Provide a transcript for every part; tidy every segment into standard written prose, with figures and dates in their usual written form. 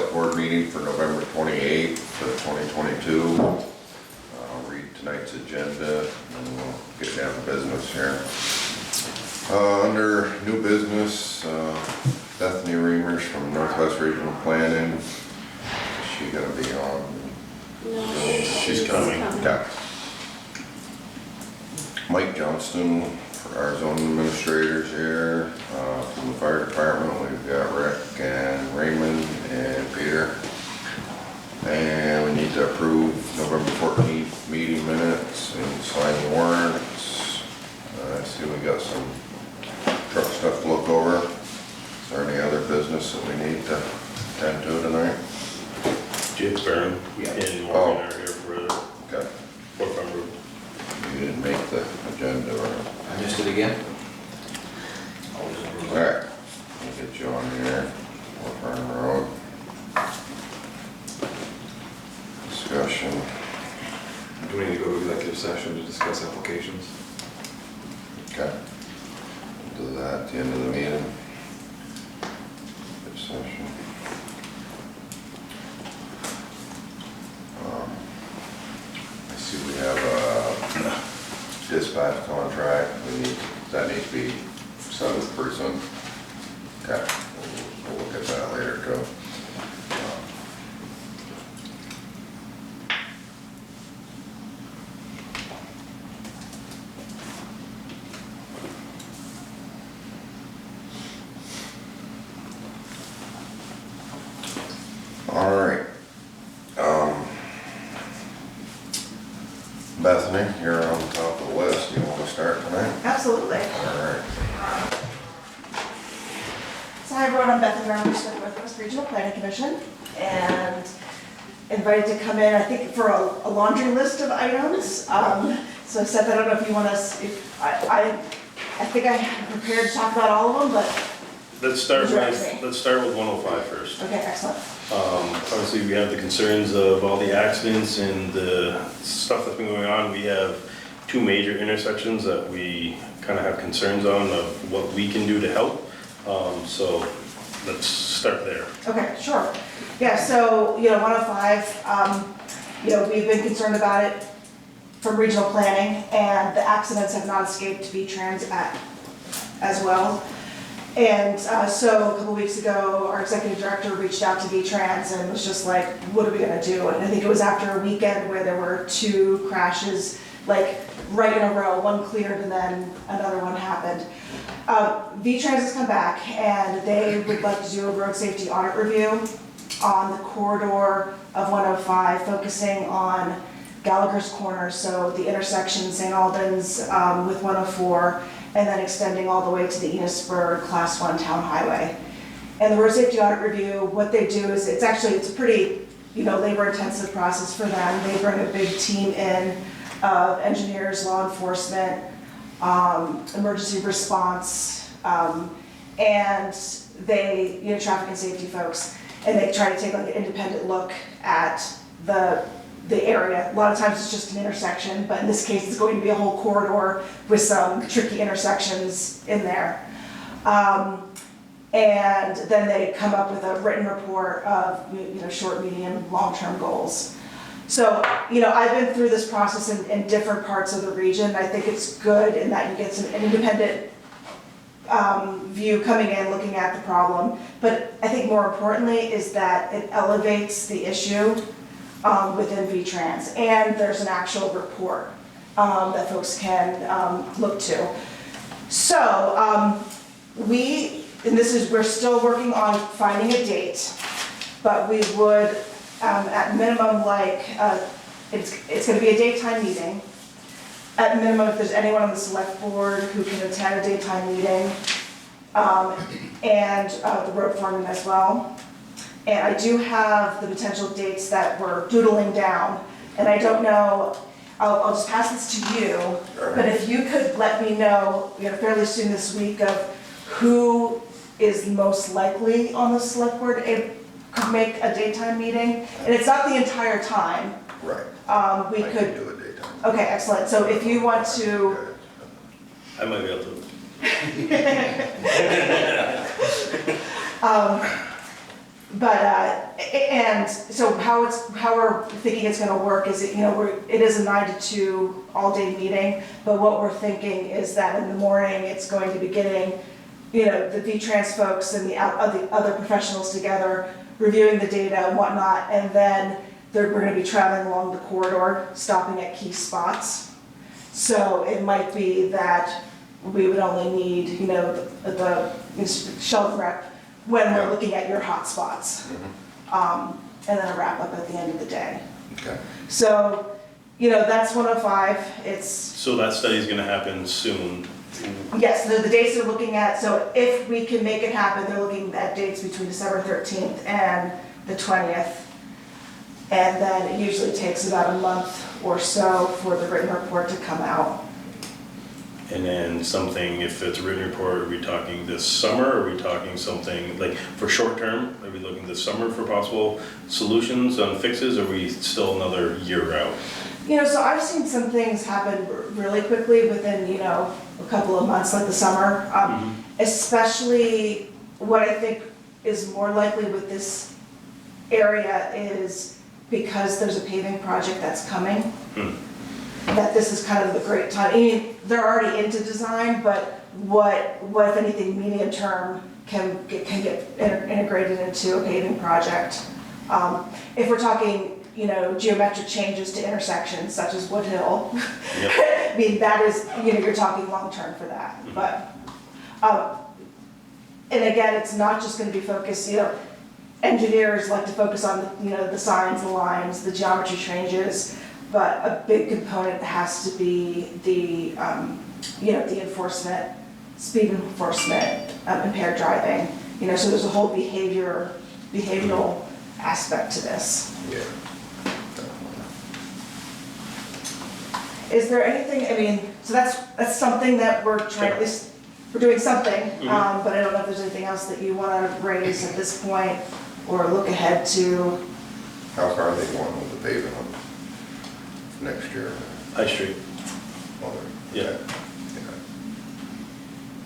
Select Board meeting for November 28th, 2022. I'll read tonight's agenda and we'll get down to business here. Under new business, Bethany Reimers from Northwest Regional Planning. Is she gonna be on? No, She's coming. Okay. Mike Johnston, for our zoning administrators here. From the fire department, we've got Rick and Raymond and Peter. And we need to approve November 14th meeting minutes and sign warrants. I see we got some truck stuff to look over. Is there any other business that we need to attend to tonight? James Barron and Morgan are here for the Fort Farm Road. You didn't make the agenda, or? I missed it again. Alright, we'll get you on here. Fort Farm Road. Discussion. Do we need to go to executive session to discuss applications? Okay. We'll do that at the end of the meeting. Good session. I see we have a dispatch contract. That needs to be settled pretty soon. Okay, we'll look at that later too. All right. Bethany, you're on top of the list. You want to start tonight? Absolutely. All right. So I wrote on Bethany Reimers with the Northwest Regional Planning Commission and invited to come in, I think, for a laundry list of items. So I said, I don't know if you want us, I think I'm prepared to talk about all of them, but Let's start with 105 first. okay, excellent. Obviously, we have the concerns of all the accidents and the stuff that's been going on. We have two major intersections that we kind of have concerns on of what we can do to help. So let's start there. Okay, sure. Yeah, so, 105, we've been concerned about it from regional planning, and the accidents have not escaped V-Trans as well. And so a couple weeks ago, our executive director reached out to V-Trans and was just like, what are we gonna do? And I think it was after a weekend where there were two crashes, like right in a row, one cleared and then another one happened. V-Trans has come back and they would like to do a road safety audit review on the corridor of 105, focusing on Gallagher's Corner, so the intersection St. Albans with 104, and then extending all the way to the Enosburg Class 1 Town Highway. And the road safety audit review, what they do is, it's a pretty, labor-intensive process for them. They bring a big team in of engineers, law enforcement, emergency response, and they, traffic and safety folks, and they try to take like an independent look at the area. A lot of times it's just an intersection, but in this case it's going to be a whole corridor with some tricky intersections in there. And then they come up with a written report of short, medium, long-term goals. So, I've been through this process in different parts of the region. I think it's good in that you get an independent view coming in, looking at the problem. But I think more importantly is that it elevates the issue within V-Trans, and there's an actual report that folks can look to. So we're still working on finding a date, but we would at minimum it's going to be a daytime meeting. At minimum, if there's anyone on the select board who can attend a daytime meeting, and the road foreman as well. And I do have the potential dates that we're doodling down, and I don't know, I'll just pass this to you, but if you could let me know, fairly soon this week of who is most likely on the select board could make a daytime meeting, and it's not the entire time. Right. We I could can do a daytime. Okay, excellent. So if you want to, I might be able to. And so how we're thinking it's gonna work is, it is a 9 to 2 all-day meeting, but what we're thinking is that in the morning, it's going to be getting, the V-Trans folks and the other professionals together, reviewing the data and whatnot, and then we're gonna be traveling along the corridor, stopping at key spots. So it might be that we would only need, the Sheldon rep when we're looking at your hot spots. And then a wrap up at the end of the day. Okay. So, that's 105. It's, So that study's gonna happen soon. yes, the dates they're looking at, so if we can make it happen, they're looking at dates between December 13th and the 20th. And then it usually takes about a month or so for the written report to come out. And then something, if it's a written report, are we talking this summer? Are we talking something, like, for short term? Are we looking this summer for possible solutions on fixes? Or are we still another year out? So I've seen some things happen really quickly within, a couple of months, like the summer. Especially what I think is more likely with this area is because there's a paving project that's coming. That this is kind of the great time. I mean, they're already into design, but what if anything medium term can get integrated into a paving project? If we're talking, geometric changes to intersections such as Wood Hill, Yep. I mean, that is, you're talking long term for that. But, and again, it's not just going to be focused, engineers like to focus on, the signs, the lines, the geometry changes. But a big component has to be the, the enforcement, speed enforcement, impaired driving. So there's a whole behavioral aspect to this. Yeah. Is there anything, so that's something that we're trying, at least, we're doing something, but I don't know if there's anything else that you want to raise at this point or look ahead to. How far are they going with the paving next year? High Street. Well, Yeah.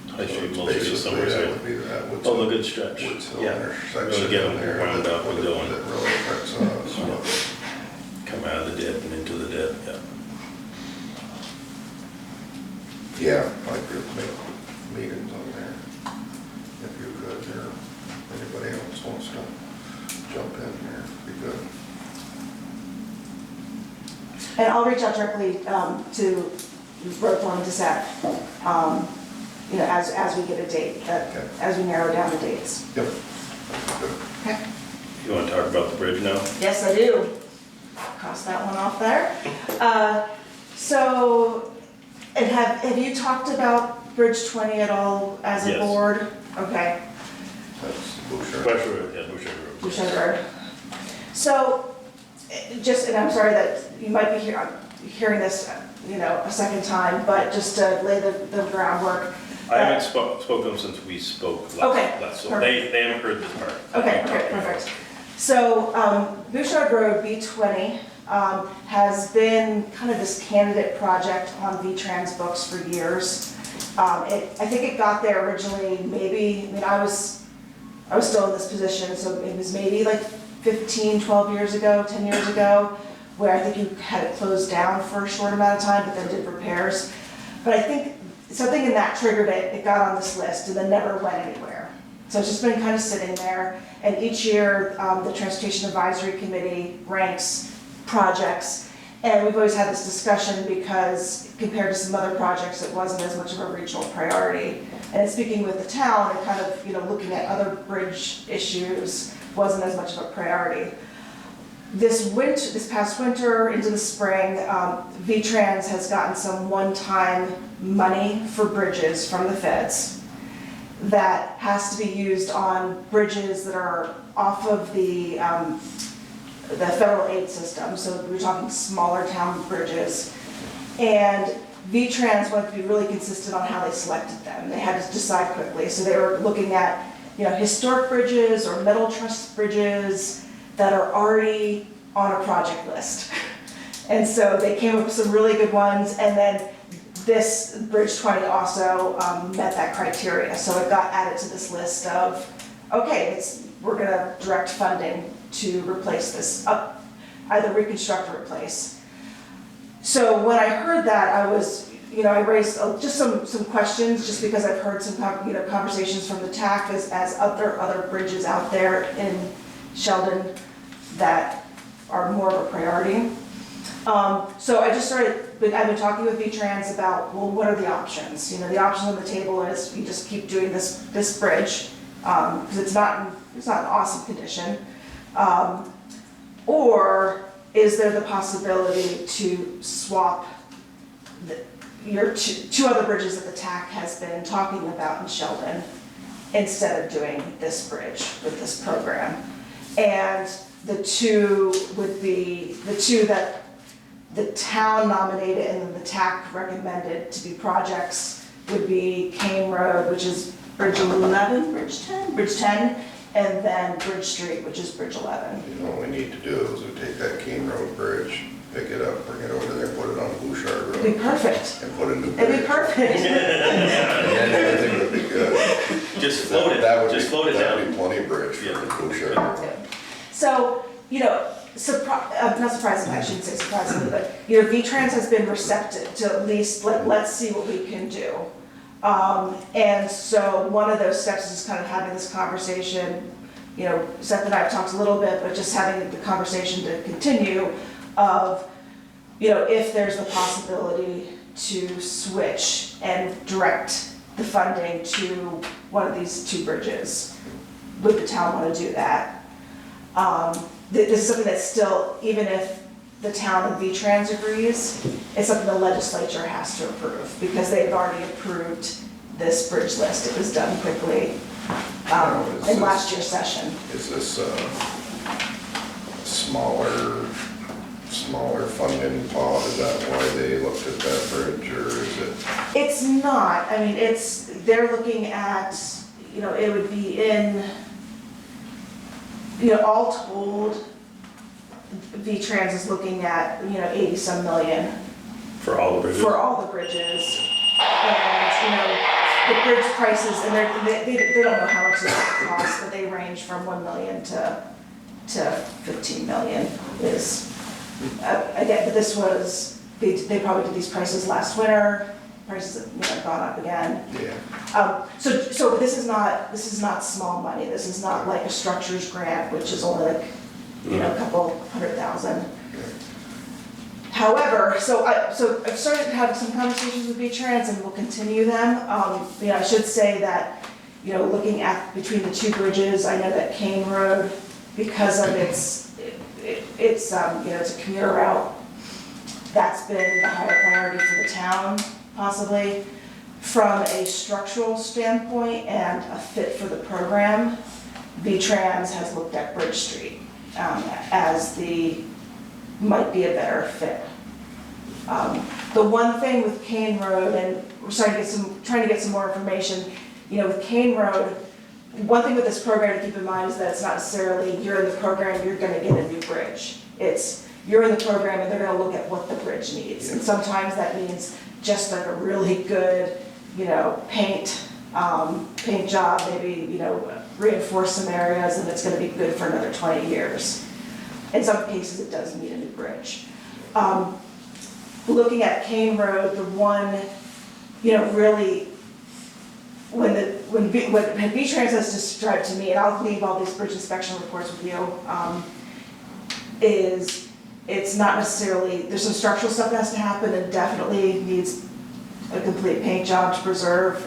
High Street, Mill Street, Basically, somewhere, that right? would be that Woods Oh, the Hill- good stretch. Woods Hill Yeah. intersection Really get them there wound that- up and going. That really affects us. Come out of the dip and into the dip, yeah. Yeah, I'd group make meetings on there, if you could, or anybody else wants to jump in there, be good. And I'll reach out directly to road foreman to Seth, as we get a date, Okay. as we narrow down the dates. Yep. Good. Okay. You wanna talk about the bridge now? Yes, I do. Cross that one off there. So, and have you talked about Bridge 20 at all as a Yes. board? Okay. That's Boucher. Bush Road, yeah, Bush Road. Boucher Road. So, and I'm sorry that you might be hearing this, a second time, but just to lay the groundwork. I haven't spoken to them since we spoke Okay, last, so perfect. they haven't heard this part. Okay, perfect. So, Bouchard Road, B20, has been kind of this candidate project on V-Trans books for years. I think it got there originally, I was still in this position, so it was maybe like 15, 12 years ago, 10 years ago, where I think you had it closed down for a short amount of time, but then did repairs. But I think something in that triggered it, it got on this list and then never went anywhere. So it's just been kind of sitting there, and each year, the Transportation Advisory Committee ranks projects, and we've always had this discussion because compared to some other projects, it wasn't as much of a regional priority. And speaking with the town and kind of, looking at other bridge issues, wasn't as much of a priority. This past winter into the spring, V-Trans has gotten some one-time money for bridges from the feds that has to be used on bridges that are off of the federal aid system. So we're talking smaller town bridges. And V-Trans wanted to be really consistent on how they selected them. They had to decide quickly. So they were looking at, historic bridges or metal truss bridges that are already on a project list. And so they came up with some really good ones, and then this Bridge 20 also met that criteria. So it got added to this list of, okay, we're gonna direct funding to replace this, either reconstruct or replace. So when I heard that, I was, I raised just some questions, just because I've heard some, conversations from the TAC as other bridges out there in Sheldon that are more of a priority. So I just I've been talking with V-Trans about, well, what are the options? The option on the table is you just keep doing this bridge, because it's not in awesome condition. Or is there the possibility to swap your two other bridges that the TAC has been talking about in Sheldon instead of doing this bridge with this program? And the two would be, the two that the town nominated and then the TAC recommended to be projects would be Kane Road, which is Bridge 11, Bridge 10, and then Bridge Street, which is Bridge 11. What we need to do is we take that Keene Road Bridge, pick it up, bring it over there, put it on Bouchard Road. It'd be perfect. And put a new bridge. It'd be perfect. And then everything would be good. Just float it, That would just be- float it That would down. be plenty bridge for Yeah. Bouchard Road. So, not surprisingly, I shouldn't say surprisingly, but, V-Trans has been receptive to at least, let's see what we can do. And so one of those steps is kind of having this conversation, Seth and I have talked a little bit, but just having the conversation to continue of, if there's the possibility to switch and direct the funding to one of these two bridges. Would the town want to do that? This is something that's still, even if the town and V-Trans agrees, it's something the legislature has to approve, because they've already approved this bridge list. It was done quickly in last year's session. Is this smaller funding pot? Is that why they looked at that bridge, or is it? It's not, they're looking at, it would be in, all told, V-Trans is looking at, 80-some million For all the bridges? for all the bridges. And, the bridge prices, and they don't know how much this costs, but they range from 1 million to 15 million is, again, but this was, they probably did these prices last winter, prices have gone up again. Yeah. So this is not small money. This is not like a structures grant, which is only like, a couple $100,000. However, so I've started to have some conversations with V-Trans, and we'll continue them. I should say that, looking at between the two bridges, I know that Kane Road, because of it's a commuter route, that's been the higher priority for the town, possibly. From a structural standpoint and a fit for the program, V-Trans has looked at Bridge Street as might be a better fit. The one thing with Kane Road, and we're trying to get some more information, with Kane Road, one thing with this program to keep in mind is that it's not necessarily you're in the program, you're gonna get a new bridge. It's you're in the program and they're gonna look at what the bridge needs. And sometimes that means just like a really good, paint job, maybe, reinforce some areas, and it's gonna be good for another 20 years. In some cases, it does need a new bridge. Looking at Kane Road, the one, really, when V-Trans has described to me, and I'll leave all these bridge inspection reports with you, is it's not necessarily, there's some structural stuff that has to happen, and definitely needs a complete paint job to preserve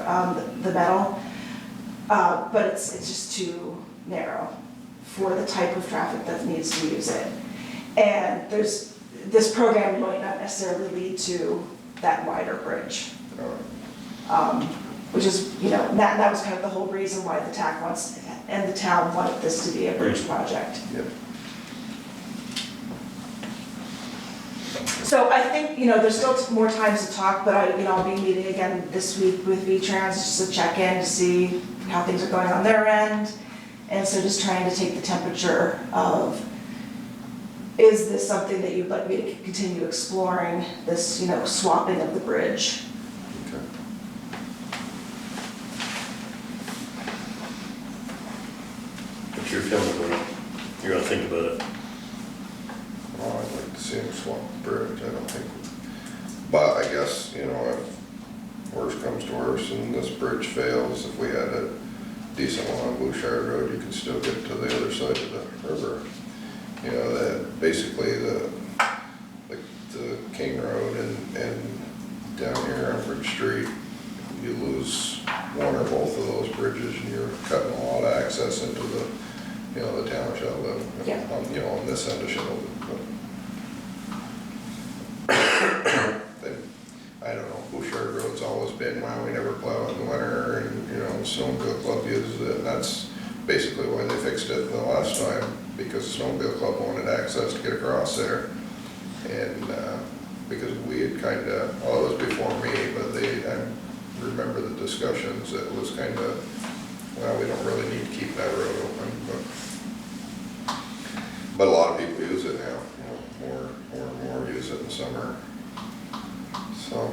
the metal, but it's just too narrow for the type of traffic that needs to use it. And this program might not necessarily lead to that wider bridge. Which is, that was kind of the whole reason why the TAC wants, and the town wanted this to be a bridge project. Yep. So I think, there's still more times to talk, but I'll be meeting again this week with V-Trans just to check in to see how things are going on their end. And so just trying to take the temperature of, is this something that you'd like me to continue exploring, this, swapping of the bridge? Okay. What's your feeling but Oh, I'd like to see him swap the bridge, I don't think, but I guess, you know, if worse comes to worse and this bridge fails, if we had a decent one on Bouchard Road, you could still get to the other side of the river. You know, that basically the King Road and down here on Bridge Street, you lose one or both of those bridges and you're cutting a lot of access into the, you know, the town of Sheldon. Yeah. You know, on this end of Sheldon. Then, I don't know, Bouchard Road's always been, wow, we never plow in the winter, and, you know, Snowmobile Club uses it, and that's basically why they fixed it the last time, because the Snowmobile Club wanted access to get across there. And, because we had kinda, well, it was before me, but I remember the discussions, it was kinda, well, we don't really need to keep that road open, but a lot of people use it now, you know, more and more use it in the summer. So,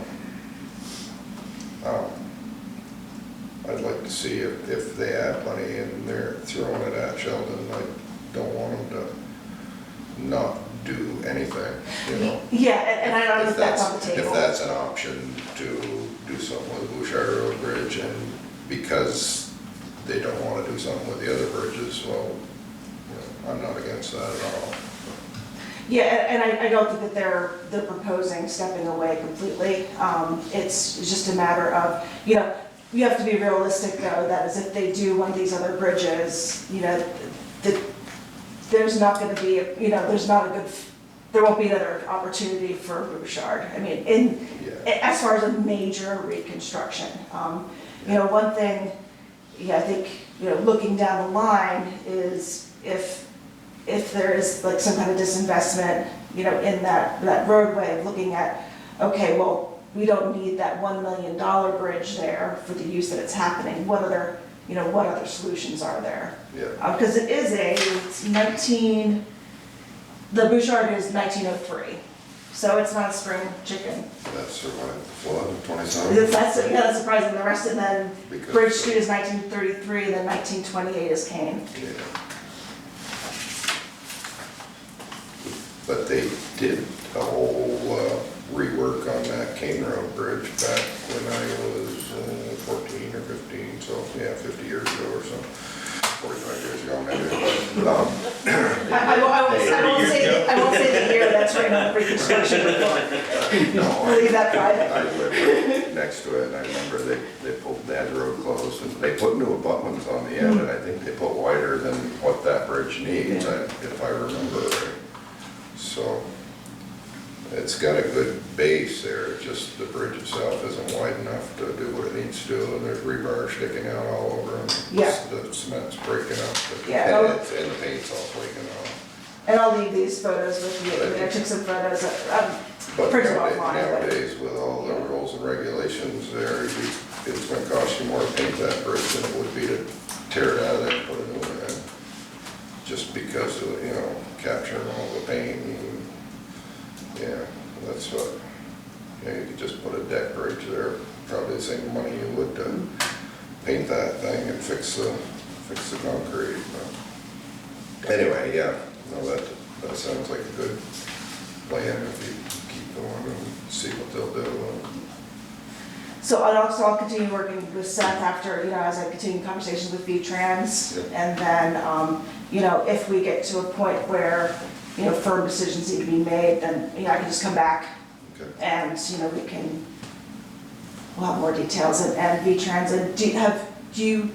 I'd like to see if they have money and they're throwing it at Sheldon. I don't want them to not do anything, you know? Yeah, and I don't know if that's on the If table. that's an option to do something with the Bouchard Road Bridge, and because they don't want to do something with the other bridges, well, you know, I'm not against that at all. Yeah, and I don't think that they're proposing stepping away completely. It's just a matter of, you know, you have to be realistic though, that is if they do one of these other bridges, you know, there's not gonna be, you know, there won't be another opportunity for Bouchard. I mean, as far as a major reconstruction. You know, one thing, yeah, I think, you know, looking down the line is if there is like some kind of disinvestment, you know, in that roadway, looking at, okay, well, we don't need that $1 million bridge there for the use that it's happening. What other solutions are there? Yeah. Because it's 19, the Bouchard is 1903, so it's not a spring chicken. That survived the flood of 27. That's surprising. The rest, and then Because- Bridge Street is 1933, and then 1928 is Kane. Yeah. But they did a whole rework on that King Road Bridge back when I was 14 or 15, so yeah, 50 years ago or so. 45 years ago maybe. I won't say the year that's right on the reconstruction report. No, We'll leave that private. I lived next to it, and I remember they had the road closed, and they put new abutments on the end, and I think they put wider than what that bridge needs, if I remember right. So, it's got a good base there, just the bridge itself isn't wide enough to do what it needs to do, and there's rebar sticking out all over them. Yeah. The cement's breaking up, Yeah. and the paint's all flaking off. And I'll leave these photos with you. I mean, I took some photos, But printed offline. but- nowadays, with all the rules and regulations there, it's gonna cost you more to paint that bridge than it would be to tear it out of there and put a new one in. Just because of, you know, capturing all the paint and, yeah, that's what, you know, you could just put a deck bridge there, probably the same money you would to paint that thing and fix the concrete. But anyway, yeah, no, that sounds like a good plan if you keep going and see what they'll do. So I'll continue working with Seth after, you know, as I continue conversations with V-Trans. Yeah. And then, you know, if we get to a point where, you know, firm decisions need to be made, then, you know, I can just come back Okay. and, you know, we'll have more details. And V-Trans, and have you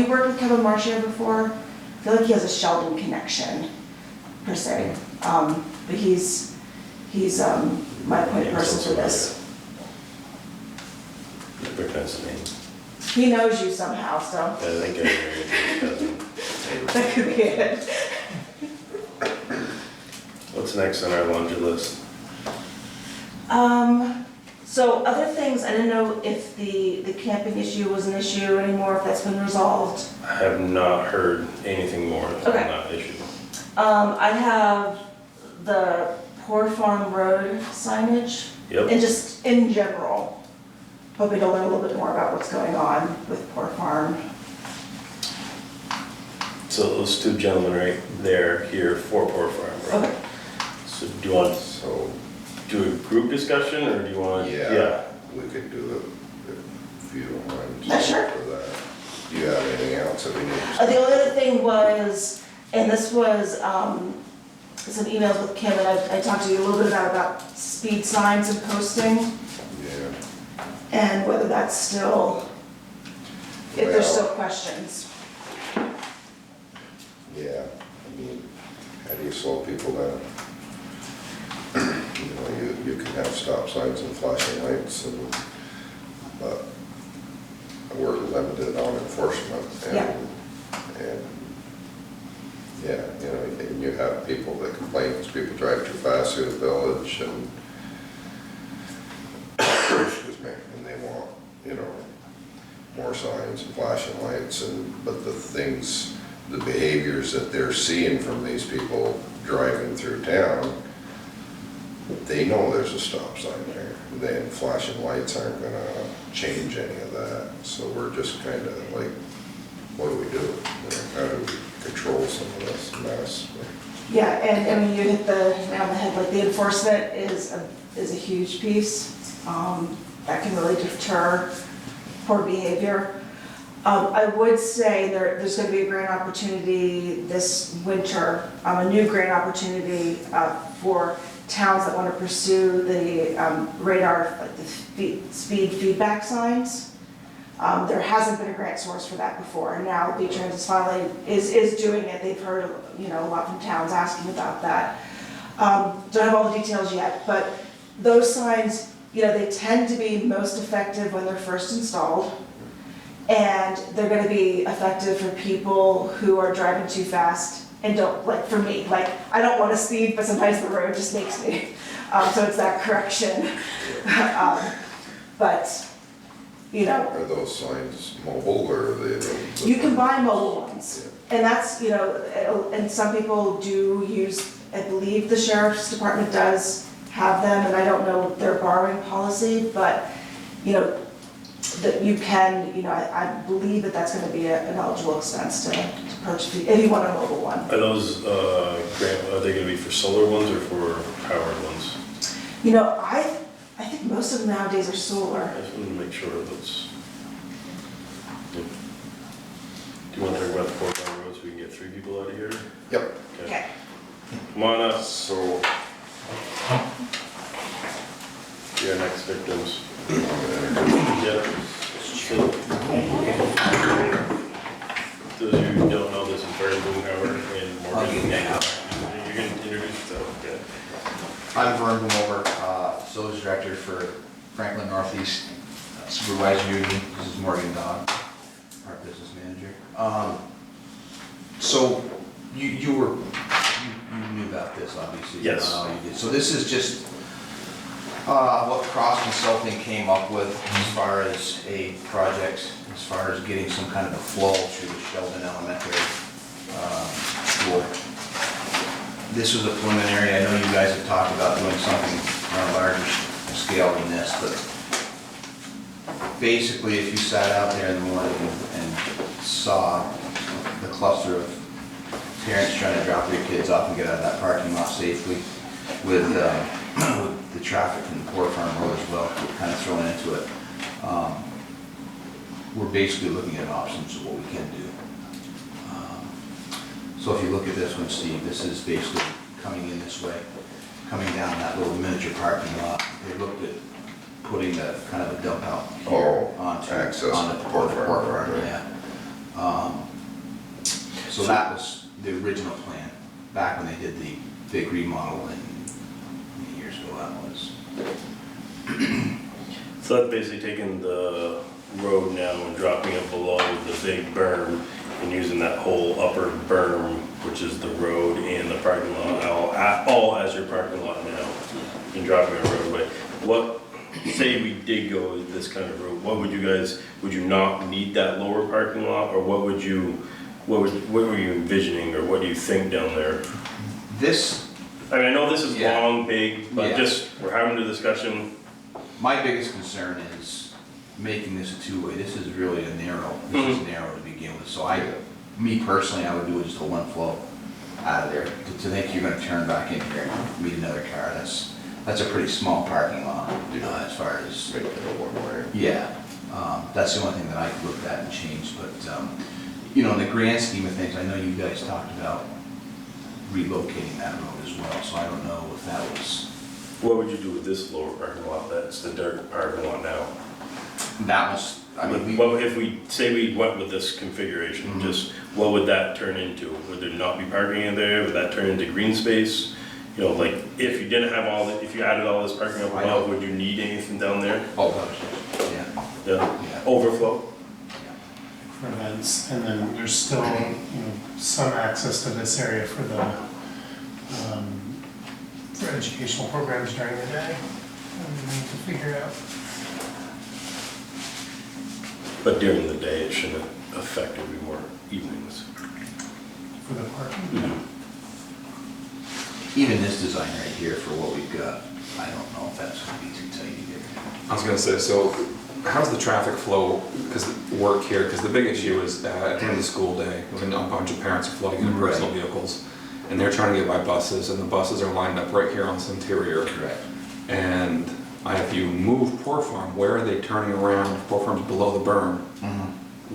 worked with Kevin Marshall before? I feel like he has a Sheldon connection, per se. But he's my point person for this. recognize the name. He knows you somehow, so I think I remember his cousin. that could be it. What's next on our laundry list? So other things, I didn't know if the camping issue was an issue anymore, if that's been resolved. I have not heard anything more on Okay. that issue. I have the Poor Farm Road signage. Yep. And just in general, hoping to learn a little bit more about what's going on with Poor Farm. So those two gentlemen right there here for Port Farm. Road. Okay. So do you want So, to do a group discussion, or do you want? yeah, we could do it if you don't mind. Yeah, sure. For that. Do you have anything else that we need? The only other thing was, and this was some emails with Kim, and I talked to you a little bit about speed signs and posting, Yeah, and whether that's still, if there's Well- still questions. yeah, I mean, how do you slow people down? You know, you can have stop signs and flashing lights and, but we're limited on enforcement and, Yeah. and, yeah, you know, and you have people that complain because people drive too fast through the village and, excuse me, and they want, you know, more signs and flashing lights and, but the things, the behaviors that they're seeing from these people driving through town, they know there's a stop sign there. Then flashing lights aren't gonna change any of that. So we're just kind of like, what do we do? You know, how do we control some of this mess? Yeah, and I mean, you hit the nail on the head, like the enforcement is a huge piece. That can really deter poor behavior. I would say there's gonna be a grant opportunity this winter, a new grant opportunity for towns that wanna pursue the radar, like the speed feedback signs. There hasn't been a grant source for that before, and now V-Trans is finally, is doing it. They've heard, you know, a lot from towns asking about that. Don't have all the details yet, but those signs, you know, they tend to be most effective when they're first installed. And they're gonna be effective for people who are driving too fast and don't, like for me, like, I don't wanna speed, but sometimes the road just makes me. So it's that correction. But, you know, Are those signs mobile or are they? you can buy mobile ones. And that's, you know, and some people do use, I believe the sheriff's department does have them, and I don't know their borrowing policy, but, you know, that you can, you know, I believe that that's gonna be an eligible expense to purchase, if you want a mobile one. Are those are they gonna be for solar ones or for powered ones? You know, I think most of them nowadays are solar. I just wanted to make sure of those. Yeah. Do you want to talk about the Port Farm Road so we can get 3 people out of here? Yep. Okay. Come on up, So, you're our next victims. I'm gonna Yeah. So, those of you who don't know, this is Barry Boomhauer and Morgan. You're gonna introduce yourself, okay? I'm Vern Boomover, facilities director for Franklin Northeast Supervisor Union. This is Morgan Dodd, our business manager. So you knew about this, obviously. Yes. You did. So this is just what Cross Consulting came up with as far as a project, as far as getting some kind of a flow through the Sheldon Elementary school. This was a preliminary. I know you guys have talked about doing something on a larger scale than this, but basically if you sat out there in the morning and saw the cluster of parents trying to drop their kids off and get out of that parking lot safely with the traffic from the Port Farm Road as well, kind of thrown into it, we're basically looking at options of what we can do. So if you look at this one, Steve, this is basically coming in this way, coming down that little miniature parking lot. They looked at putting the kind of a dump out here onto access on the to Port Port Farm, Farm, right. yeah. So that was the original plan, back when they did the big remodel in, how many years ago that was. So that's basically taking the road now and dropping it below the big berm and using that whole upper berm, which is the road and the parking lot, all as your parking lot now, and dropping a roadway. What, say we did go with this kind of route, what would you guys, would you not need that lower parking lot, or what were you envisioning, or what do you think down there? This, I mean, I know this is Yeah. long, big, but Yeah. just, we're having a discussion. my biggest concern is making this a two-way. This is really a narrow, this is narrow to begin with. So Me personally, I would do just a one flow out of there. To think you're gonna turn back in here and meet another car, that's a pretty small parking lot, as far as. Make it a one-way. Yeah, that's the only thing that I could look at and change, but, in the grand scheme of things, I know you guys talked about relocating that road as well, so I don't know if that was, What would you do with this lower parking lot, that's the dirt parking lot now? that was, I mean, Well, if we, say we went with this configuration, just what would that turn into? Would there not be parking in there? Would that turn into green space? Like, if you didn't have if you added all this parking up above, would you need anything down there? oh, gosh, yeah, Yeah, yeah. overflow? For events, and then there's still, some access to this area for for educational programs during the day. We need to figure out. But during the day, it shouldn't affect every more evenings. For the parking. Even this design right here for what we've got, I don't know if that's gonna be too tight either. I was gonna say, so how's the traffic flow, work here? Because the big issue is at the end of the school day, when a bunch of parents are flooding in personal vehicles, and they're trying to get by buses, and the buses are lined up right here on this interior. Correct. And if you move Poor Farm, where are they turning around? Poor Farm's below the berm.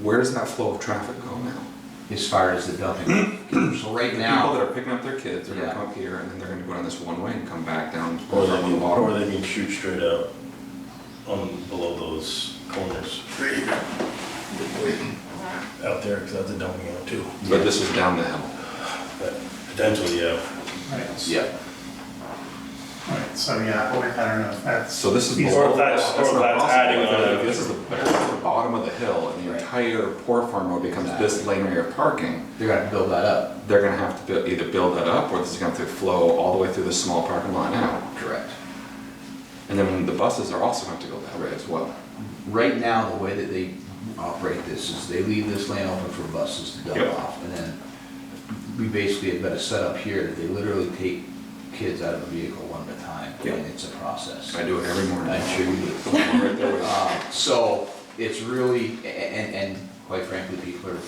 Where does that flow of traffic go now? As far as the dumping, so right The people now, that are picking up their kids are gonna Yeah. come up here, and then they're gonna go down this one way and come back down to Or Poor Farm on the bottom. they can shoot straight out below those corners. Out there, because that's a dumping out too. But this is down the hill. But potentially, yeah. Right. yeah, Right, so yeah, I don't know if that's. So this is feasible. below. Or that's not adding possible. on. This is the bottom of the hill, and the Right. entire Poor Farm Road becomes this lane area of parking. they're gonna build that up. They're gonna have to either build that up, or this is gonna have to flow all the way through the small parking lot now. Correct. And then the buses are also going to go that way as well. Right now, the way that they operate this is they leave this lane open for buses to dump Yep. off, and then we basically have got a setup here that they literally take kids out of the vehicle one at a time, Yep. and it's a process. I do it every morning. I'm sure you do. Right there with- So it's really, and quite frankly, people are,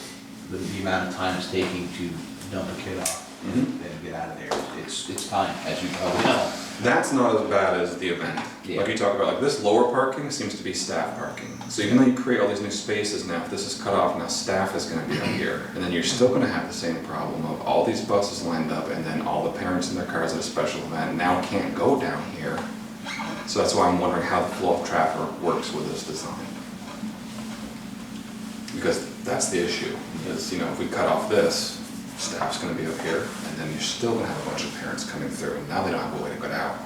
the amount of time it's taking to dump a kid off Mhm. and get out of there, it's time, as you probably know. That's not as bad as the event. Yeah. Like you talk about, like this lower parking seems to be staff parking. So even though you create all these new spaces now, if this is cut off, now staff is gonna be up here. And then you're still gonna have the same problem of all these buses lined up, and then all the parents in their cars at a special event now can't go down here. So that's why I'm wondering how the flow of traffic works with this design. Because that's the issue, is, if we cut off this, staff's gonna be up here, and then you're still gonna have a bunch of parents coming through, and now they don't have a way to get out.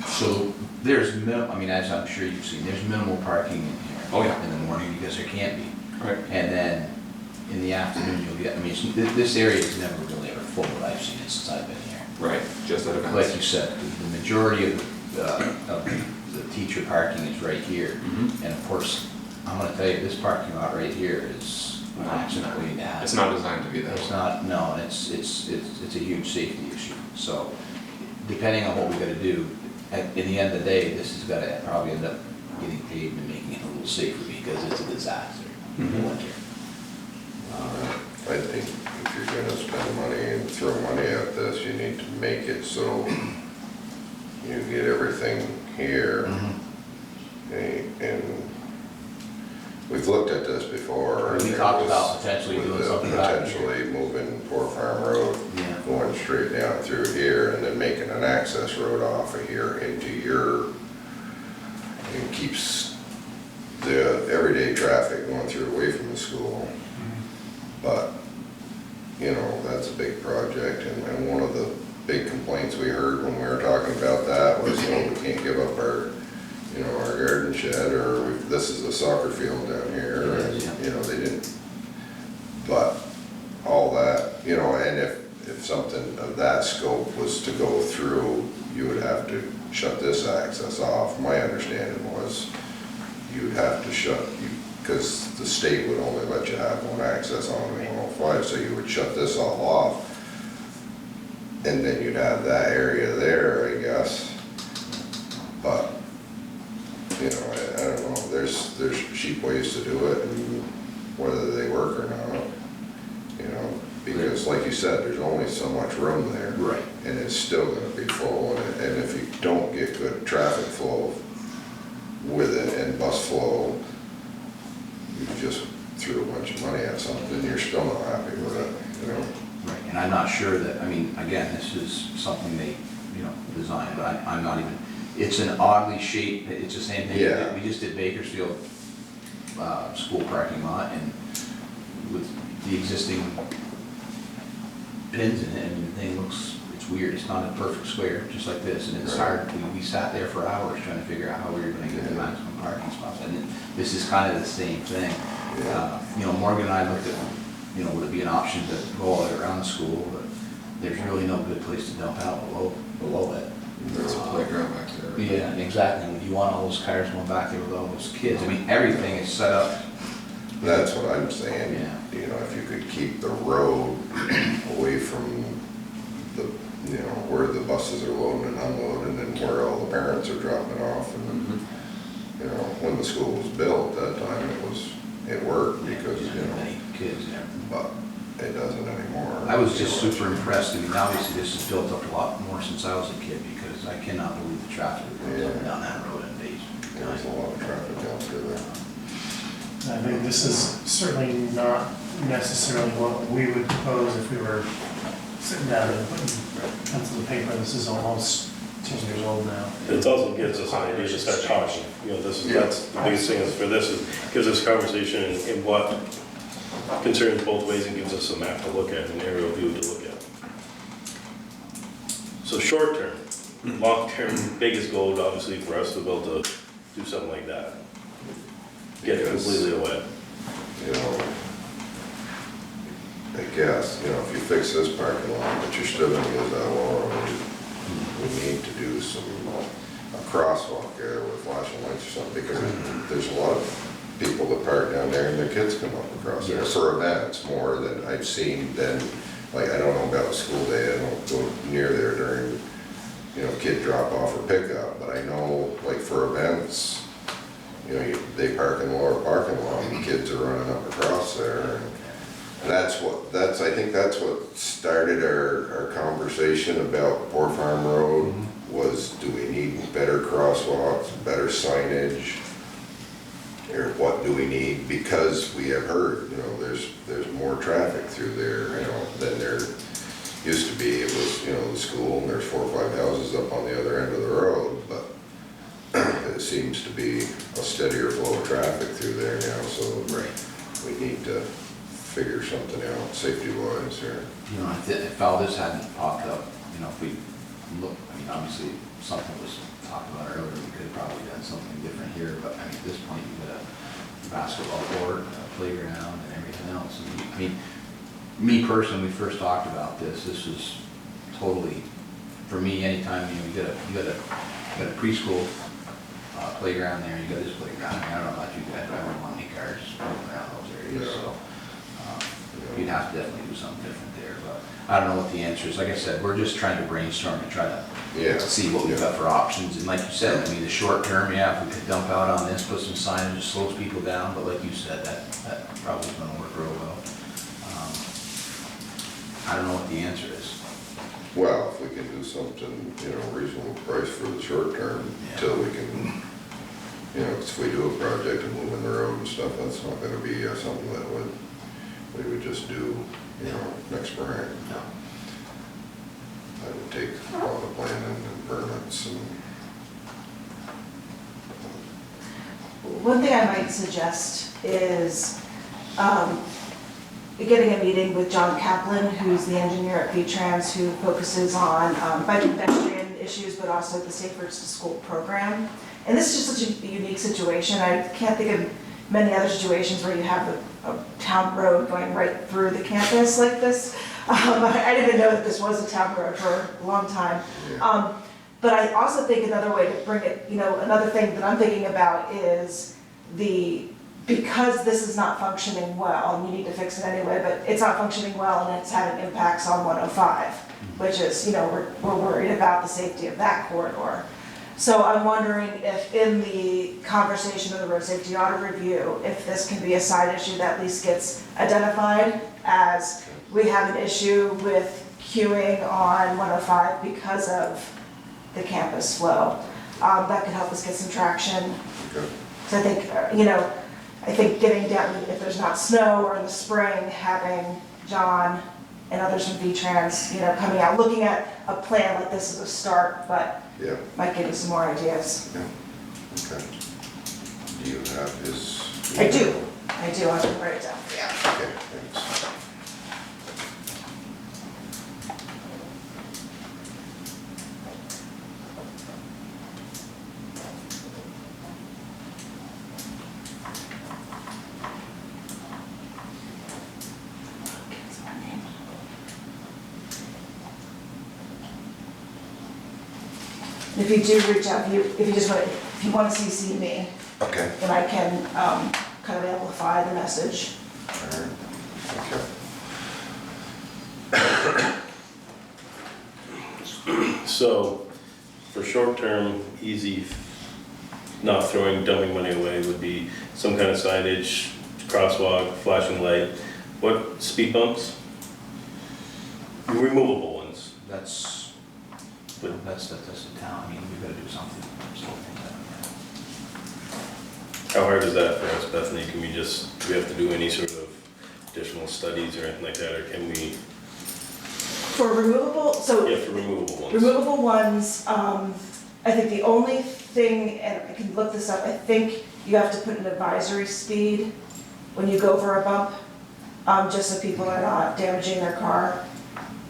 So there's as I'm sure you've seen, there's minimal parking in here. Oh, yeah. In the morning, because there can't be. Right. And then in the afternoon, you'll get, this area is never really ever full, but I've seen it since I've been here. Right, just at Like events. you said, the majority of the teacher parking is right here. Mhm. And of course, I'm gonna tell you, this parking lot right here is an accident waiting to happen. It's not designed to be that It's way. not, no, and it's a huge safety issue. So depending on what we gotta do, in the end of the day, this is gonna probably end up getting paved and making it a little safer because it's a disaster in the Mhm. winter. I think if you're gonna spend money and throw money at this, you need to make it so you get everything here. And we've looked at this before. We and talked it about was potentially with doing the something back here. Potentially moving Poor Farm Road, Yeah. going straight down through here and then making an access road off of here into and keeps the everyday traffic going through away from the school. But, that's a big project, and one of the big complaints we heard when we were talking about that was, we can't give up our garden shed, or this is a soccer field down here, and, they didn't. But all that, and if something of that scope was to go through, you would have to shut this access off. My understanding was you'd have to because the state would only let you have one access on 105, so you would shut this all off. And then you'd have that area there, I guess. But, I don't know, there's cheap ways to do it, and whether they work or not, you know, because like you said, there's only so much room there. Right. And it's still gonna be full, and if you don't get good traffic flow with it and bus flow, you just threw a bunch of money at something, you're still not happy with it, you know? Right, and I'm not sure that, I mean, again, this is something they, you know, designed, but I'm not even, it's an oddly shaped, it's the same thing. Yeah. We just did Bakersfield, school parking lot, and with the existing bins in it, and the thing looks, it's weird, it's not a perfect square, just like this, and it's hard, we sat there for hours trying to figure out how we were gonna get the maximum parking spots, and this is kind of the same thing. You know, Morgan and I looked at, you know, would it be an option to go all the way around the school, but there's really no good place to dump out below it. There's a playground back there. Yeah, exactly, you want all those cars going back there with all those kids, I mean, everything is set up. That's what I'm saying. Yeah. You know, if you could keep the road away from the, you know, where the buses are loading and unloading and where all the parents are dropping off. And, you know, when the school was built, that time it worked because, you know, Many kids, yeah. but it doesn't anymore. I was just super impressed, I mean, obviously this has built up a lot more since I was a kid, because I cannot believe the traffic that goes up and down that road in days. There's a lot of traffic out there. I think this is certainly not necessarily what we would propose if we were sitting down and putting pencil to paper. This is almost 10 years old now. It also gives us an idea to start talking, you know, this is, Yeah. that's the biggest thing is for this, is gives us conversation in what concerns both ways and gives us a map to look at, an aerial view to look at. So short term, long term, biggest goal obviously for us to be able to do something like that. Get it completely away. You know, I guess, you know, if you fix this parking lot, but you're still gonna use that wall, we need to do a crosswalk there with flashing lights or something, because there's a lot of people that park down there and their kids come up across there for events more than I've seen than, like, I don't know about a school day, I don't go near there during, you know, kid drop off or pickup, but I know, like, for events, you know, they park in the lower parking lot and kids are running up across there. And I think that's what started our conversation about Poor Farm Road, was do we need better crosswalks, better signage? Or what do we need? Because we have heard, you know, there's more traffic through there, you know, than there used to be. It was, you know, the school, and there's 4 or 5 houses up on the other end of the road, but it seems to be a steadier flow of traffic through there now, so we need to figure something out safety-wise here. You know, if all this hadn't popped up, you know, if we look, I mean, obviously, something was talked about earlier, we could have probably done something different here, but I mean, at this point, you've got a basketball court, a playground, and everything else. And I mean, me personally, when we first talked about this was totally, for me, anytime, you know, you got a preschool playground there, you got this playground, I mean, I don't know about you guys, but I wouldn't want any cars moving around those areas, so you'd have to definitely do something different there, but I don't know what the answer is. Like I said, we're just trying to brainstorm and try to see what we've got for options, and like you said, I mean, the short term, yeah, if we could dump out on this, put some signage, it slows people down, but like you said, that probably is gonna work real well. I don't know what the answer is. Well, if we can do something, you know, reasonable price for the short term, till we can, you know, if we do a project and move in the road and stuff, that's not gonna be something that we would just do, you know, next spring. No. That would take all the planning and permits and. One thing I might suggest is getting a meeting with John Kaplan, who's the engineer at V-Trans, who focuses on bike and pedestrian issues, but also the Safe Routes to School program. And this is just such a unique situation. I can't think of many other situations where you have a town road going right through the campus like this. I didn't even know that this was a town road for a long time. But I also think another way to bring it, you know, another thing that I'm thinking about is because this is not functioning well, and you need to fix it anyway, but it's not functioning well and it's having impacts on 105, which is, you know, we're worried about the safety of that corridor. So I'm wondering if in the conversation of the road safety audit review, if this can be a side issue that at least gets identified as we have an issue with queuing on 105 because of the campus flow. That could help us get some traction. Okay. So I think, I think getting down, if there's not snow or in the spring, having John and others from V-Trans, coming out, looking at a plan like this as a start, but Yeah, might give you some more ideas. yeah, okay. Do you have his? I do, I can write it down. Yeah. Okay, thanks. If you do reach out, if you want to CC me, Okay. then I can kind of amplify the message. All right, okay. So, for short-term, easy, not throwing, dumping money away would be some kind of signage, crosswalk, flashing light. What, speed bumps? Removable ones. That's the town, I mean, we've gotta do something. How hard is that for us, Bethany? Do we have to do any sort of additional studies or anything like that, or can we, For removable, so. yeah, for removable ones? Removable ones, I think the only thing, and I can look this up, I think you have to put an advisory speed when you go over a bump, just so people are not damaging their car.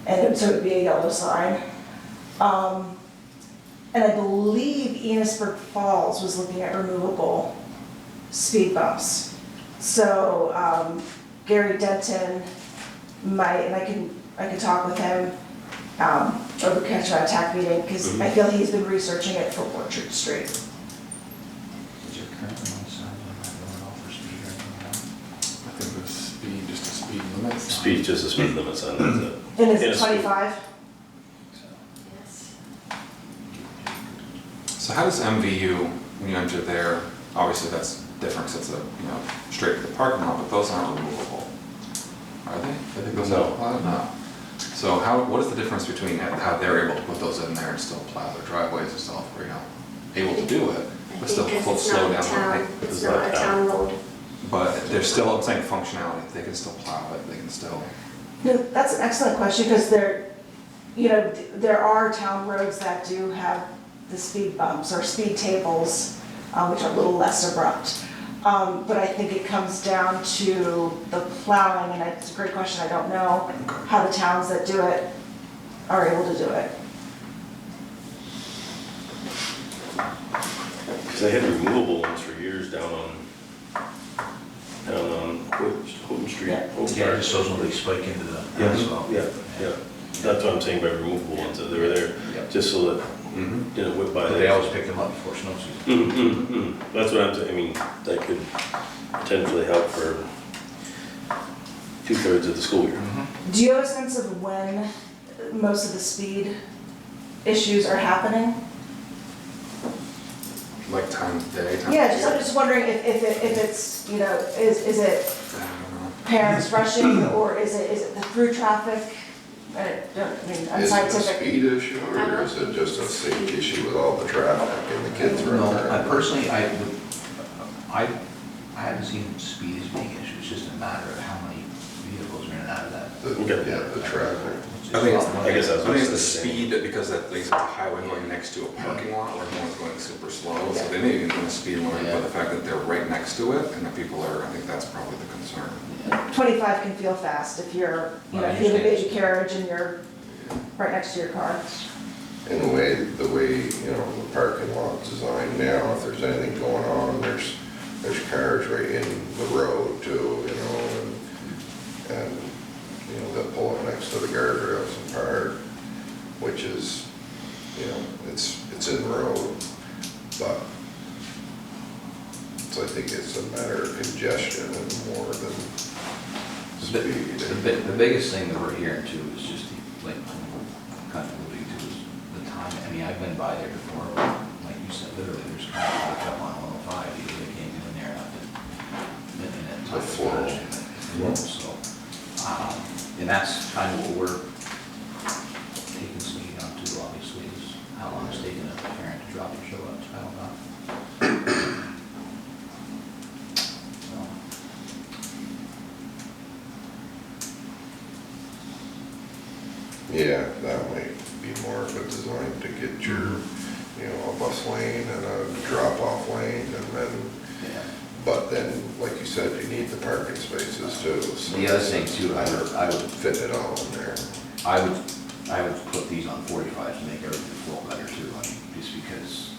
So it would be a yellow sign. And I believe Enosburg Falls was looking at removable speed bumps. So Gary Denton might, and I can talk with him over catch our attack meeting, because I feel he's been researching it for Orchard Street. Is there currently on signs on that road all for speed or anything I think the speed, just a speed limit. Speed, just a speed limit sign, that's it. And is Yeah, it 25? So how does MVU, when you enter there, obviously that's different, 'cause it's straight to the parking lot, but those aren't removable. Are they? I think those No. are plowed? No. So what is the difference between how they're able to put those in there and still plow their driveways and stuff, able to do it, but still Because it's slow not down a the town, rate? it's not a town road. But there's still, I'm saying functionality, they can still plow it, they can still, No, that's an excellent question, because there are town roads that do have the speed bumps or speed tables, which are a little less abrupt. But I think it comes down to the plowing, and it's a great question, I don't know how the towns that do it are able to do it. Because they had removable ones for years down on Houghton Street. Yeah. Houghton Yeah, Park. just those ones they spike into the Yeah, asphalt. yeah, yeah. That's what I'm saying by removable ones, that they were there, Yep. just so that, whip by. But they always pick them up before snow season. That's what I'm saying, I mean, that could potentially help for 2/3 of the school year. Do you have a sense of when most of the speed issues are happening? like time of day, time of Yeah, year. I'm just wondering if it's, is it I don't know. parents rushing, or is it the through traffic? I mean, Is it a unscientific. speed issue, or is it just a safety issue with all the traffic and the kids running No, around? I personally, I haven't seen speed as being an issue, it's just a matter of how many vehicles are in and out of that. Yeah, the traffic. I think it's, I guess that's I think it's what the I'm saying. speed, because that, like, it's a highway going next to a parking lot where everyone's going super slow, so they may even do a speed limit, but the fact that they're right next to it, and the people are, I think that's probably the concern. 25 can feel fast if you're, Well, I if you have a understand. baby carriage and you're right next to your car. In the way, the the parking lot's designed now, if there's anything going on, there's cars right in the road too, and they'll pull up next to the guardrails and park, which is, it's in the road, but so I think it's a matter of congestion and more than speed. The biggest thing that we're hearing too is just, like, kind of alluding to is the time, I mean, I've been by there before, like said, literally, there's kind of like up on 105, you really can't get in there and that The flow. So, and that's kind of what we're taking some heat on too, obviously, is how long it's taking a parent to drop and show up, so I don't know. So, Yeah, that might be more of a design to get your, you know, a bus lane and a drop-off lane, and then, yeah. but then, like you said, you need the parking spaces too. So The other thing too, I would fit it all in there. I would put these on 45s to make everything flow better too, I mean, just because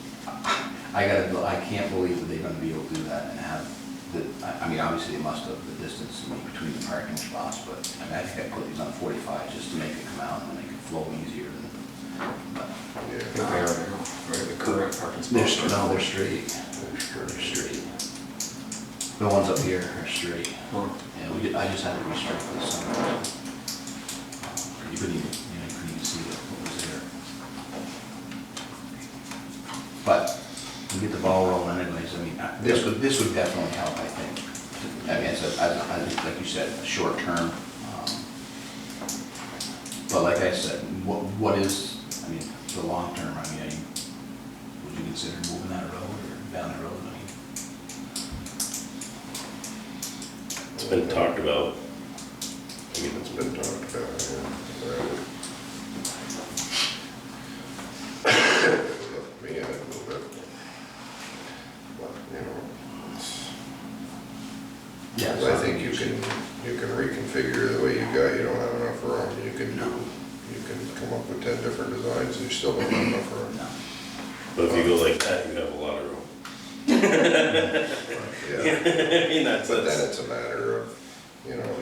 I can't believe that they're gonna be able to do that and have the, I mean, obviously they must have the distance between the parking spots, but I mean, I think I'd put these on 45 just to make it come out and make it flow easier than, but. I think Yeah. they are now, right, the current parking They're, spots. no, they're straight, they're straight. The ones up here are straight. Huh. Yeah, I just had to restrict this some. You couldn't even, you couldn't even see what was there. But we get the ball rolling anyways, I mean, this would definitely help, I think. I mean, as like you said, short term. But like I said, what is, I mean, the long term, I mean, would you consider moving that road or down the road? I mean, It's been talked about. I mean, it's been talked about, yeah. Me, I'd move it. But, you know, it's, yeah. I think you can reconfigure the way you got, you don't have enough room, you can come up with 10 different designs and you still don't have enough room. No. But if you go like that, you have a lot of room. Yeah, I mean, that's, but then it's a matter of, you know,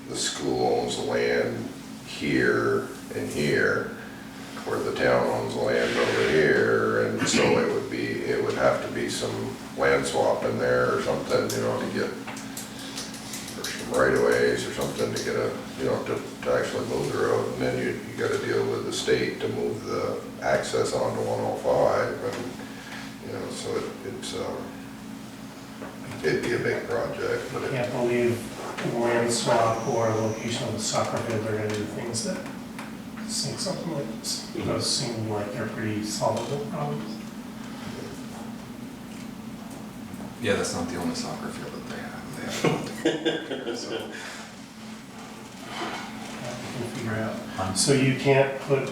the school owns the land here and here, where the town owns the land over here, and so it would have to be some land swap in there or something, you know, to get, or some right of ways or something to get a, you know, to actually move the road, and then you gotta deal with the state to move the access onto 105, and, you know, so it'd be a big project, but I it, can't believe land swap or location of the soccer field are gonna do things that sink something like this. Those seem like they're pretty solvable problems. Yeah, that's not the only soccer field that they have. They have so, That we can figure out. So you can't put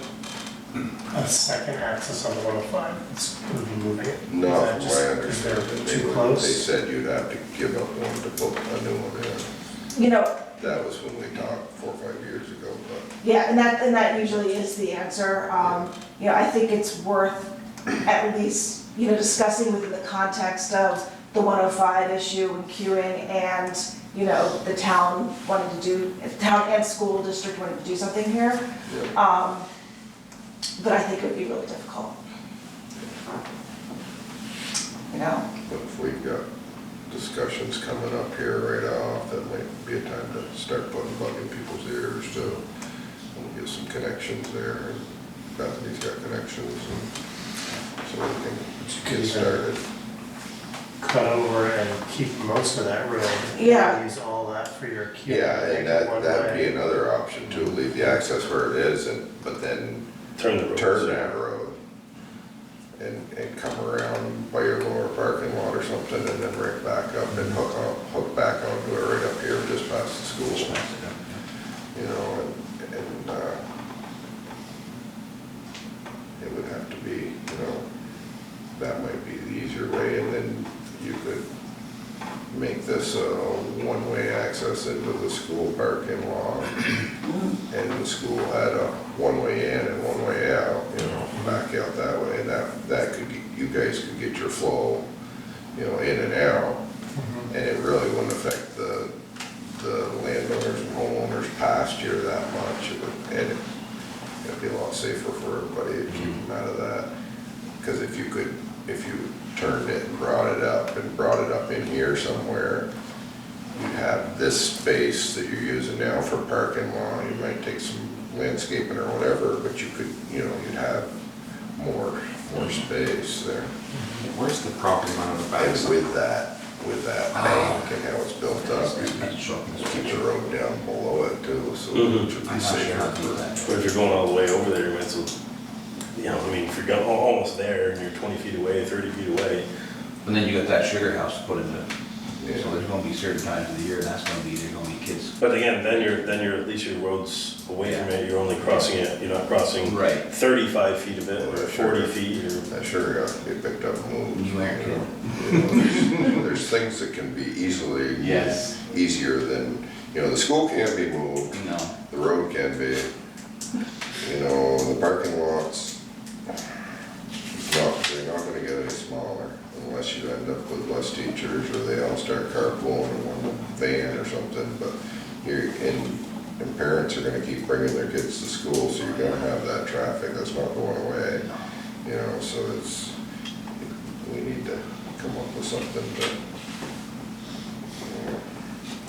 a second access on the 105, it's gonna be moving it? no, Is that my just 'cause understanding, they're too close? they said you'd have to give up one to put a new one in. You know, That was when we talked 4 or 5 years ago, but. yeah, and that usually is the answer. You know, I think it's worth at least, you know, discussing within the context of the 105 issue and queuing and, you know, the town wanting to do, town and school district wanting to do something here. Yeah. But I think it would be really difficult. You know? But if we've got discussions coming up here right off, that might be a time to start putting bug in people's ears too. And get some connections there, and Bethany's got connections, and so we can get started. Cut over and keep most of that road. Yeah. Use all that for your queue. Yeah, Make and it one that'd be way. another option too, leave the access where it is, but then turn the road. turn that road and come around by your lower parking lot or something, and then right back up and hook back onto it right up here just past the school. You know, and it would have to be, you know, that might be the easier way, and then you could make this a one-way access into the school parking lot, and the school had a one-way in and one-way out, you know, back out that way, and that could, you guys could get your flow, you know, in and out, and it really wouldn't affect the landowners and homeowners past here that much, and it'd be a lot safer for everybody to keep them out of that, because if you turned it and brought it up in here somewhere, you'd have this space that you're using now for parking lot, you might take some landscaping or whatever, but you could, you know, you'd have more more space there. Where's the property line on the back? And with that bank and how it's built up, keep the road down below it too, so it should be I'm not sure safer how to do for. that. But if you're going all the way over there, you might as well, you know, I mean, if you're going almost there and you're 20 feet away, 30 feet away, And then you got that sugar house to put in the, Yeah. so there's gonna be certain times of the year, that's gonna be, there's gonna be kids. but again, then you're, at least your road's away from it, you're only crossing it, you're not crossing Right. 35 feet of it, or 40 feet, or. That sure got to get picked up and moved. You ain't kidding. You know, there's things that can be easily. Yes. Easier than, you know, the school can be moved, No, the road can be, you know, the parking lots, they're not gonna get any smaller unless you end up with less teachers or they all start carpooling in one van or something, but and parents are gonna keep bringing their kids to school, so you're gonna have that traffic, that's not going away, you know, so we need to come up with something that,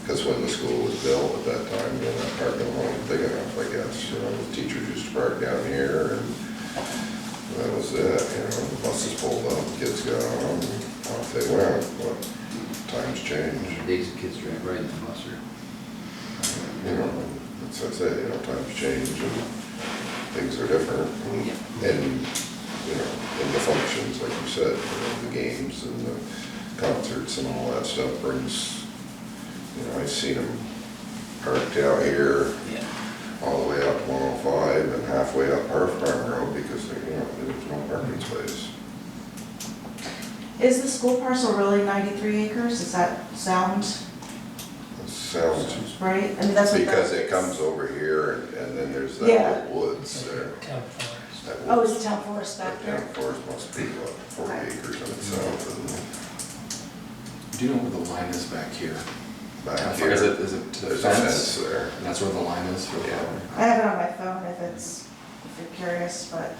because when the school was built at that time, you know, that parking lot was big enough, I guess, you know, the teachers used to park down here and that was it, you know, the buses pulled up, kids got on, and off they went, but times change, days of kids riding the bus or. you know, that's what I say, you know, times change and things are different. And, you know, and the functions, like you said, you know, the games and the concerts and all that stuff brings, you know, I've seen them parked out here Yeah. all the way up 105 and halfway up Harf Farm Road because, you know, there's no parking space. Is the school parcel really 93 acres? Does that sound It sounds, right? I mean, that's what. because it comes over here and then there's Yeah. that woods there. Town forest. That Oh, woods. is the town forest back That there? town forest must be, what, 40 acres in itself Do you know where the line is back here? and back How far here. is it to the There's a fence fence? there. And that's where the line is for the Yeah. property? I have it on my phone if you're curious, but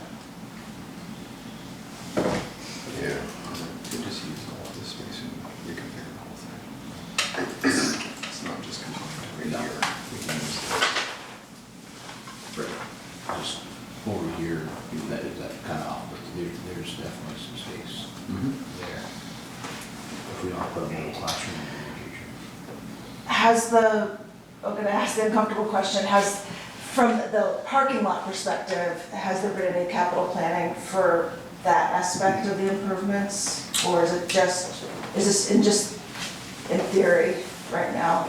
Yeah. You just use all of this space and reconfigure the whole thing. It's not just confined to right here. We can use this. Just over here, that is that kind of off, but there's definitely some space there. If we don't put a middle classroom in the future. I'm gonna ask the uncomfortable question, from the parking lot perspective, has there been any capital planning for that aspect of the improvements? Or is this just in theory right now?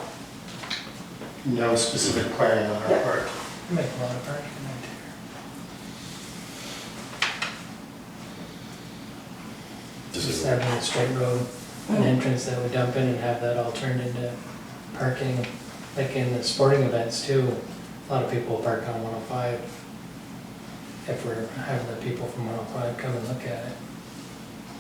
No specific planning on our Yeah. part. Make a lot of parking right there. Just having a straight road, an entrance that we dump in and have that all turned into parking. Like in the sporting events too, a lot of people park on 105. If we're having the people from 105 come and look at it,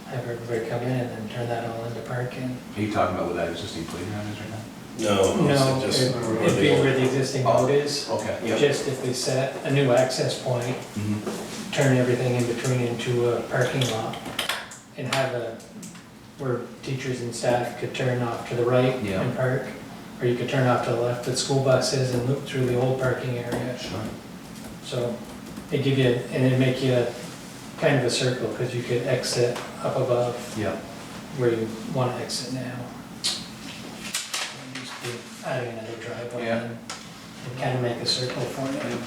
have everybody come in and then turn that all into parking. Are you talking about where that existing playground is right now? No, No, it's just. it'd be where the existing road is. Okay. Just if we set a new access point, turn everything in between into a parking lot and have where teachers and staff could turn off to the right Yeah. and park, or you could turn off to the left with school buses and loop through the old parking area. Sure. So it'd give you, and it'd make you kind of a circle, because you could exit up above Yeah. where you want to exit now. Just be adding another driveway Yeah. in, and kind of make a circle for you.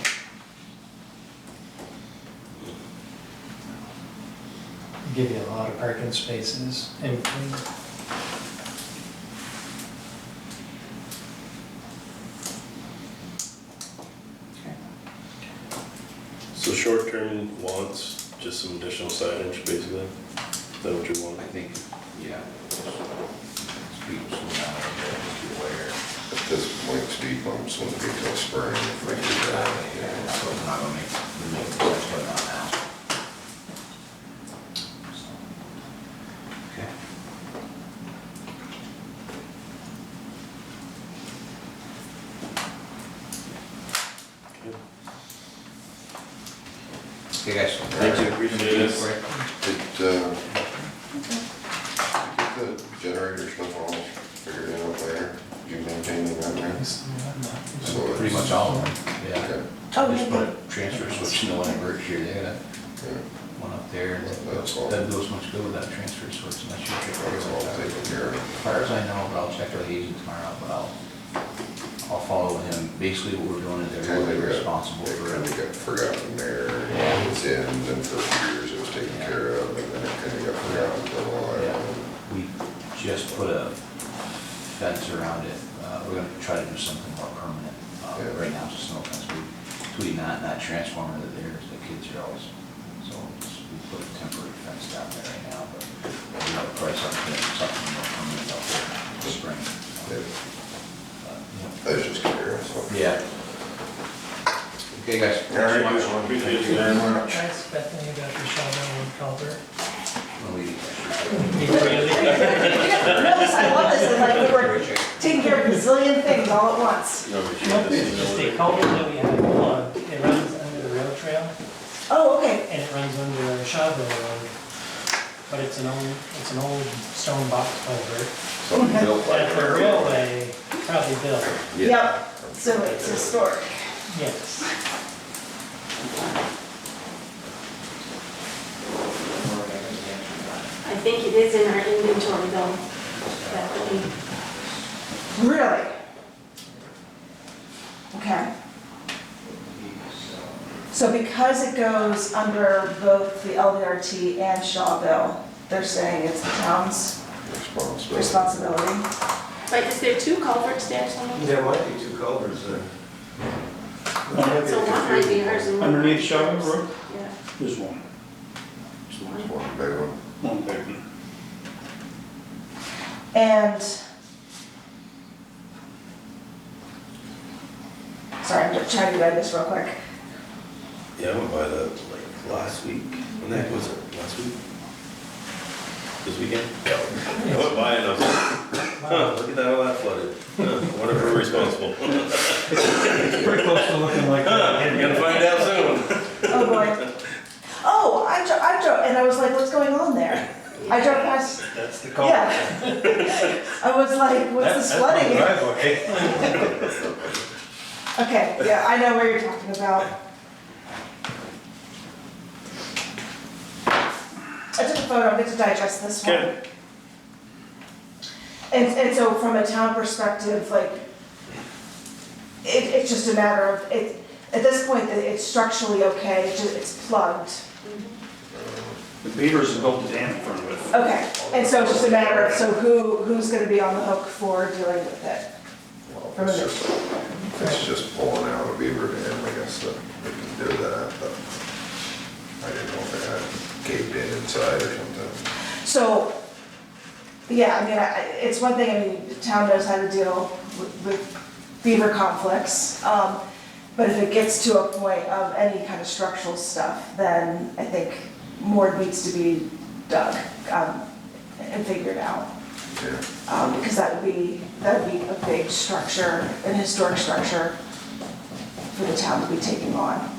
Give you a lot of parking spaces in between. So short-term wants, just some additional signage, basically? Is that what you want? I think, yeah. Speed will slow down a little bit, just be aware. At this point, speed bumps won't be till spring if we do that. Yeah, so it's not gonna make sense putting on now. So, okay. Okay, guys. Thank you, appreciate it. Get the generator stuff all figured out there, you maintaining that now? So Pretty much all of them, yeah. Okay. Oh, Just yeah. put a transfer switch in the one in Birch here, they had a Yeah. one up there. That's all. Doesn't do us much good with that transfer switch unless you take care That's all of that. taken care of. As far as I know, but I'll check with agent tomorrow, but I'll follow him. Basically what we're doing is they're Kinda really got- responsible It for kinda it. got forgotten there, Yeah. it's in, and for a few years it was taken care of, and then it kinda got forgotten for a while. Yeah. We just put a fence around it. We're gonna try to do something more permanent. Yeah. Right now it's a snow fence. Between that and that transformer that there's, the kids are always, so we put a temporary fence down there right now, but we have a price on something more permanent out there this spring. Yeah. Yeah. I was just curious, so. Yeah. Okay, guys. All right, Thanks so much. Appreciate you very much. Thanks, Bethany, about your Sheldon culvert. We'll leave Notice, I love this, it's like we were taking care of a bazillion things all at once. It's the culvert that we have plugged, it runs under the rail trail, Oh, okay, and it runs under Shawville Road. But it's an old stone box culvert Something built by that the railway probably built, yep, so it's historic. yes. I think it is in our inventory though, definitely. Really? Okay. So because it goes under both the LVRT and Shawville, they're saying it's the town's responsibility. responsibility? But is there two culverts there somewhere? There might be two culverts there. So one might be ours and one. Underneath might be Sheldon yours. Road? Yeah. There's one, It's one big one. one big one. And, sorry, I'm just trying to read this real quick. Yeah, I went by that like last week. When the heck was it? Last week? This weekend? Yeah. I went by and I was like, huh, look at that, all that flooded. Huh, wonder if we're responsible. It's pretty close to looking like that. We're gonna find out soon. Oh, boy. Oh, I drove, and I was like, what's going on there? I drove past, That's the culvert. yeah. I was like, what's this That's my flooding? driveway. Okay, yeah, I know where you're talking about. I took a photo, I'm going to digest this one. Good. And so from a town perspective, like, it's just a matter of, at this point, it's structurally okay, it's plugged. The beavers have built a dam in front of it. Okay, and so it's just a matter of, so who's gonna be on the hook for dealing with it? Well, it's just pulling out a beaver dam, I guess, that we can do that, but I didn't know if it had caved in inside or something. So, yeah, I mean, it's one thing, I mean, the town knows how to deal with beaver conflicts. But if it gets to a point of any kind of structural stuff, then I think more needs to be dug and figured out. Yeah. Because that would be a big structure, an historic structure for the town to be taking on.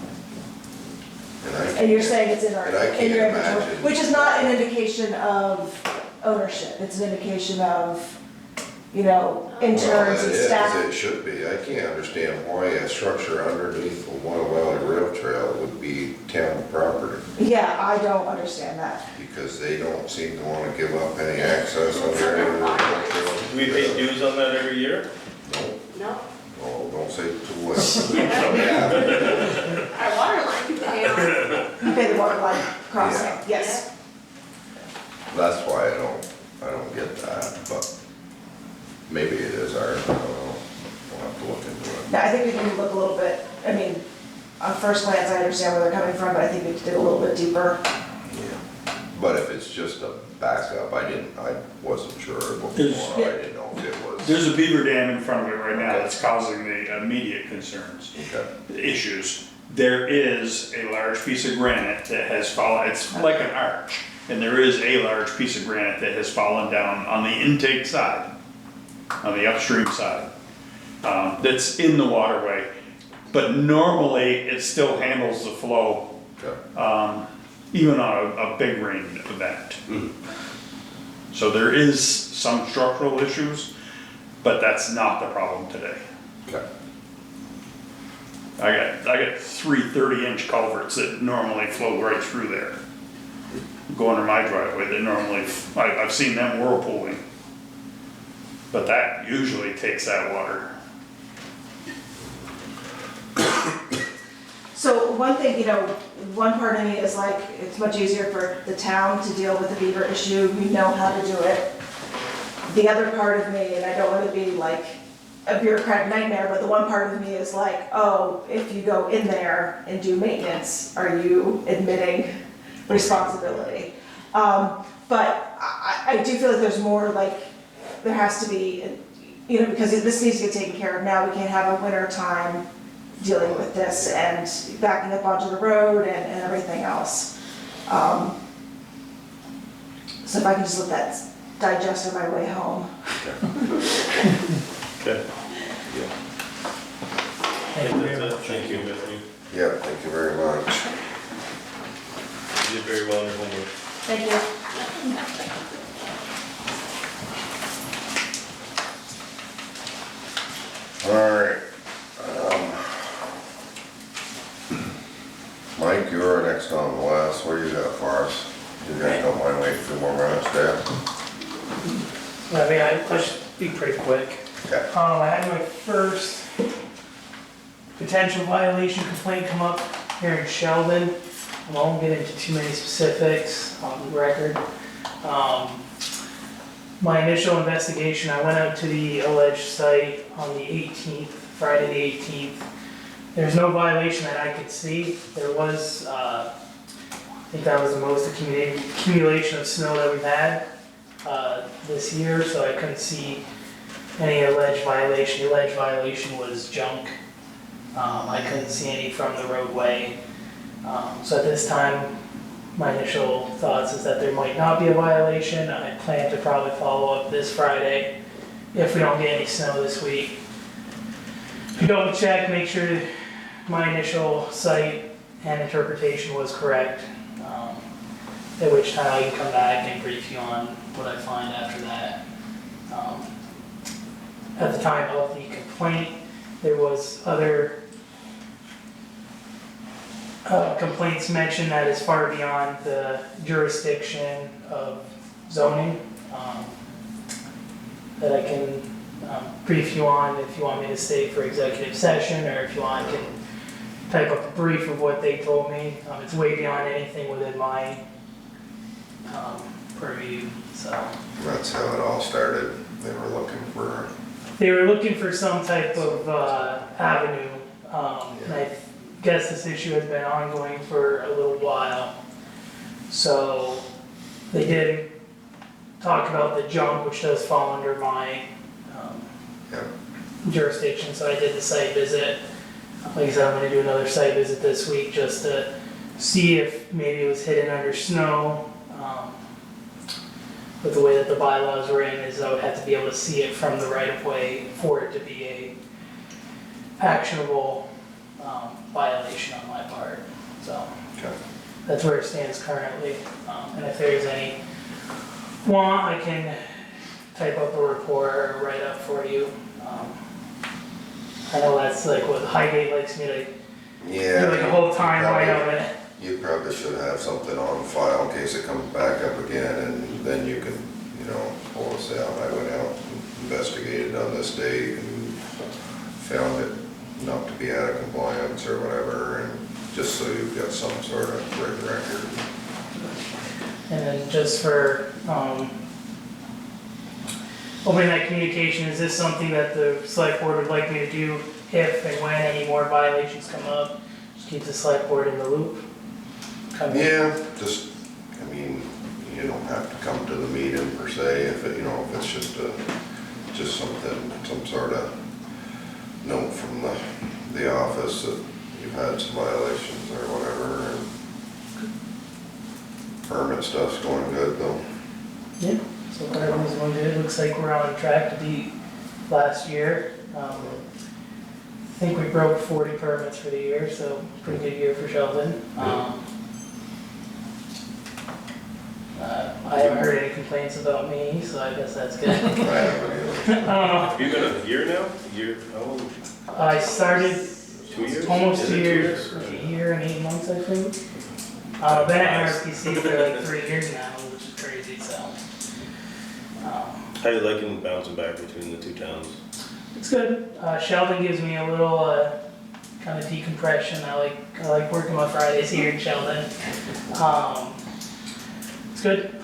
And you're saying it's in our, And I in your can't inventory, imagine. which is not an indication of ownership, it's an indication of, you know, interns Well, and it is, staff. it should be. I can't understand why a structure underneath the One Valley Rail Trail would be town property, Yeah, I don't understand that. because they don't seem to want to give up any access under any of the rail trails. Do we pay dues on that every year? No, No, oh, don't say it too well. our water line could pay off. You pay the water line crossing, Yeah. yes. That's why I don't get that, but maybe it is ours, I don't know. We'll have to look into it. Now, I think we can look a little bit, I mean, on first glance, I understand where they're coming from, but I think we could dig a little bit deeper. Yeah. But if it's just a backup, I wasn't sure before, I didn't know if it was. There's a beaver dam in front of it right now that's causing the immediate concerns, Okay, issues. There is a large piece of granite that has fallen, it's like an arch, and there is a large piece of granite that has fallen down on the intake side, on the upstream side, that's in the waterway. But normally, it still handles the flow, okay. even on a big rain event. So there is some structural issues, but that's not the problem today. Okay. I got 3 30-inch culverts that normally flow right through there. go under my driveway that normally, I've seen them whirlpooling. But that usually takes that water. So one thing, one part of me is like, it's much easier for the town to deal with the beaver issue, we know how to do it. The other part of me, and I don't want to be like a bureaucratic nightmare, but the one part of me is like, oh, if you go in there and do maintenance, are you admitting responsibility? But I do feel like there's more, like, there has to be, because this needs to get taken care of now. We can't have a winter time dealing with this and backing up onto the road and everything else. So if I can just let that digest on my way home. Okay. Thank you very That's it. much. Thank you, Bethany. Yeah, thank you very much. You did very well in your homework. Thank you. Alright. Mike, you're next on the list. What do you got for us? You guys don't mind waiting a few more minutes, Dad? I mean, I should be pretty quick. Okay. I had my first potential violation complaint come up here in Sheldon. I won't get into too many specifics on the record. My initial investigation, I went out to the alleged site on the 18th, Friday the 18th. There's no violation that I could see. There was, I think that was the most accumulation of snow that we've had this year, so I couldn't see any alleged violation. The alleged violation was junk. I couldn't see any from the roadway. So at this time, my initial thoughts is that there might not be a violation. I plan to probably follow up this Friday if we don't get any snow this week. To double check, make sure my initial site and interpretation was correct. At which time I can come back and brief you on what I find after that. At the time of the complaint, there was other complaints mentioned that is far beyond the jurisdiction of zoning, that I can brief you on if you want me to stay for executive session, or if you want I can type up a brief of what they told me. It's way beyond anything within my purview, so. That's how it all started. They were looking for some type of avenue, and I guess this issue has been ongoing for a little while. So they did talk about the junk, which does fall under my jurisdiction, so I did the site visit. Like I said, I'm gonna do another site visit this week just to see if maybe it was hidden under snow. But the way that the bylaws were in is I would have to be able to see it from the right of way for it to be a actionable violation on my part. So that's where it stands currently. And if there's any want, I can type up a report or write up for you. I know that's like what Highgate likes me to do, like a whole timeline of it. You probably should have something on file in case it comes back up again, and then you can, pull us out. I went out and investigated on this date and found it not to be out of compliance or whatever, and just so you've got some sort of written record. And then just for opening that communication, is this something that the select board would like me to do if and when any more violations come up? Just keep the select board in the loop? Yeah, you don't have to come to the meeting per se, if it's just something, some sort of note from the office that you've had some violations or whatever, and permit stuff's going good though. Yeah, so everything's going good. Looks like we're on track to beat last year. I think we broke 40 permits for the year, so pretty good year for Sheldon. I haven't heard any complaints about me, so I guess that's good. Have you been a year now? How long? I started 2 years? almost Is 2 it 2 years, years? a year and 8 months, I think. I've been at NRPC for like 3 years now, which is crazy, so. How you liking bouncing back between the two towns? It's good. Sheldon gives me a little kind of decompression. I like working my Fridays here in Sheldon. It's good.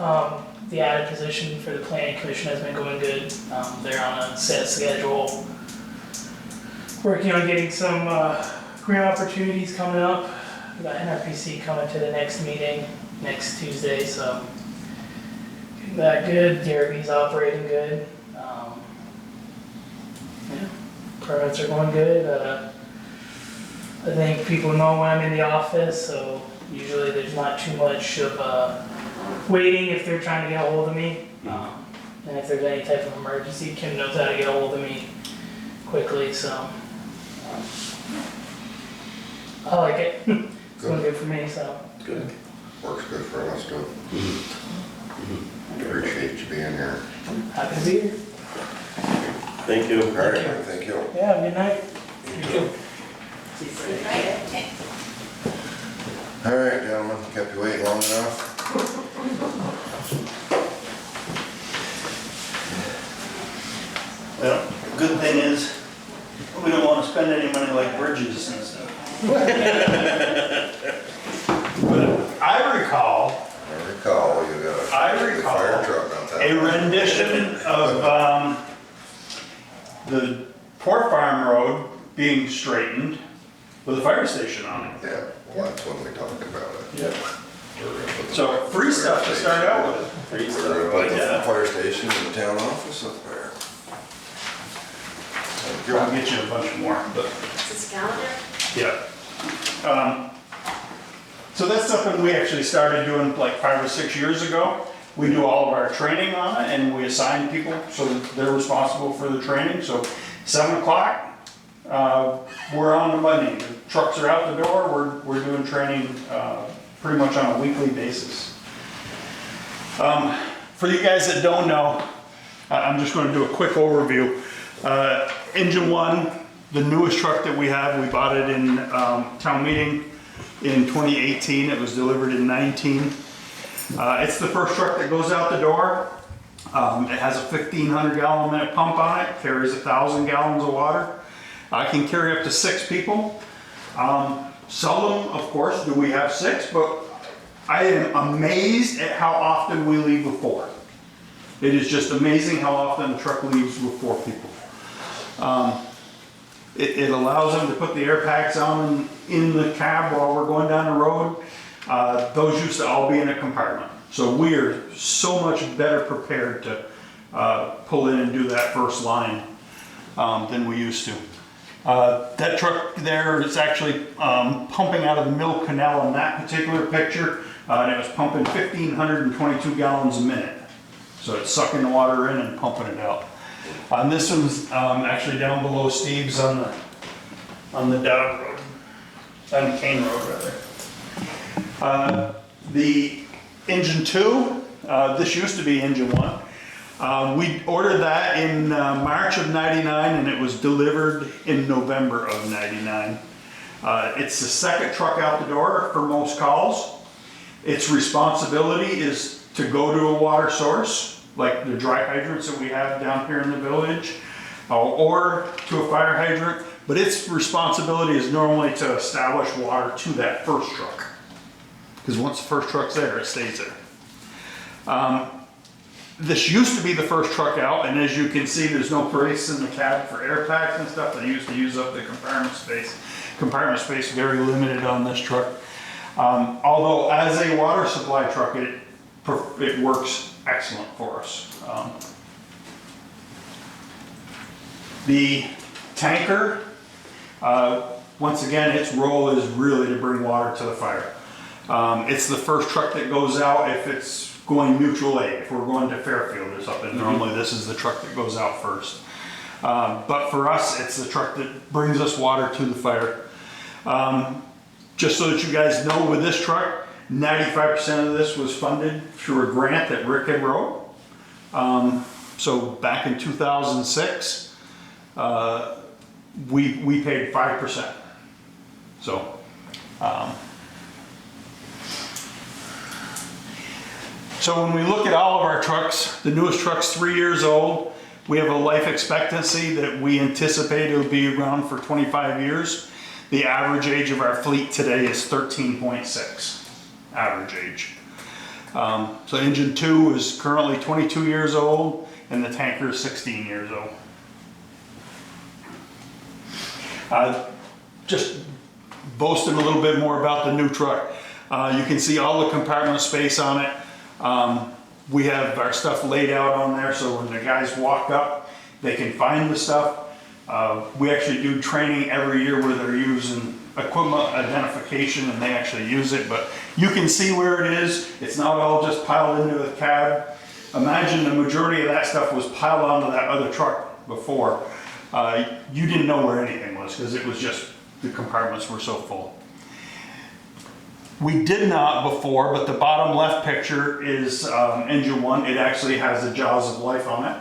The added position for the planning commission has been going good. They're on a set schedule. Working on getting some grant opportunities coming up. We got NRPC coming to the next meeting next Tuesday, so getting that good. DRB's operating good. Yeah, permits are going good. I think people know when I'm in the office, so usually there's not too much of waiting if they're trying to get a hold of me. And if there's any type of emergency, Kim knows how to get a hold of me quickly, so. I like it. It's going good for me, so. Good. Works good for us too. Appreciate you being here. Happy to be here. Thank you. All right, thank you. Yeah, good night. You too. See you Friday. All right, gentlemen, kept you waiting long enough. Well, the good thing is, we don't wanna spend any money like bridges and stuff. But I recall I recall you got a fire truck on top. a rendition of, the Port Farm Road being straightened with a fire station on it. Yeah, well, that's when we talked about it. Yep. We're gonna put the So free stuff to start out with. Free We're stuff. gonna put the Yeah. fire station in the town office up there. I'll get you a bunch more, but. Is this calendar? Yeah. So that's something we actually started doing like 5 or 6 years ago. We do all of our training on it and we assign people so that they're responsible for the training. So 7 o'clock, we're on the money. The trucks are out the door. We're doing training pretty much on a weekly basis. For you guys that don't know, I'm just going to do a quick overview. Engine 1, the newest truck that we have, we bought it in town meeting in 2018. It was delivered in 19. It's the first truck that goes out the door. It has a 1,500 gallon a minute pump on it, carries 1,000 gallons of water. I can carry up to 6 people. Seldom, of course, do we have 6, but I am amazed at how often we leave with 4. It is just amazing how often the truck leaves with 4 people. It allows them to put the air packs on in the cab while we're going down the road. Those used to all be in a compartment. So we are so much better prepared to pull in and do that first line than we used to. That truck there is actually pumping out of the Mill Canal in that particular picture. And it was pumping 1,522 gallons a minute. So it's sucking the water in and pumping it out. And this one's actually down below Steve's on the Dowd Road, on Kane Road rather. The engine 2, this used to be engine 1. We ordered that in March of '99 and it was delivered in November of '99. It's the second truck out the door for most calls. Its responsibility is to go to a water source, like the dry hydrants that we have down here in the village, or to a fire hydrant, but its responsibility is normally to establish water to that first truck. Because once the first truck's there, it stays there. This used to be the first truck out, and as you can see, there's no place in the cab for air packs and stuff. They used to use up the compartment space. Compartment space very limited on this truck. Although as a water supply truck, it works excellent for us. The tanker, once again, its role is really to bring water to the fire. It's the first truck that goes out if it's going mutual aid. If we're going to Fairfield or something, normally this is the truck that goes out first. But for us, it's the truck that brings us water to the fire. Just so that you guys know, with this truck, 95% of this was funded through a grant that Rick had wrote. So back in 2006, we paid 5%. So So when we look at all of our trucks, the newest truck's 3 years old. We have a life expectancy that we anticipate will be around for 25 years. The average age of our fleet today is 13.6, average age. So engine 2 is currently 22 years old and the tanker is 16 years old. Just boasting a little bit more about the new truck. You can see all the compartment space on it. We have our stuff laid out on there so when the guys walk up, they can find the stuff. We actually do training every year where they're using equipment identification and they actually use it, but you can see where it is. It's not all just piled into the cab. Imagine the majority of that stuff was piled onto that other truck before. You didn't know where anything was because it was just, the compartments were so full. We did not before, but the bottom left picture is engine 1. It actually has the jaws of life on it.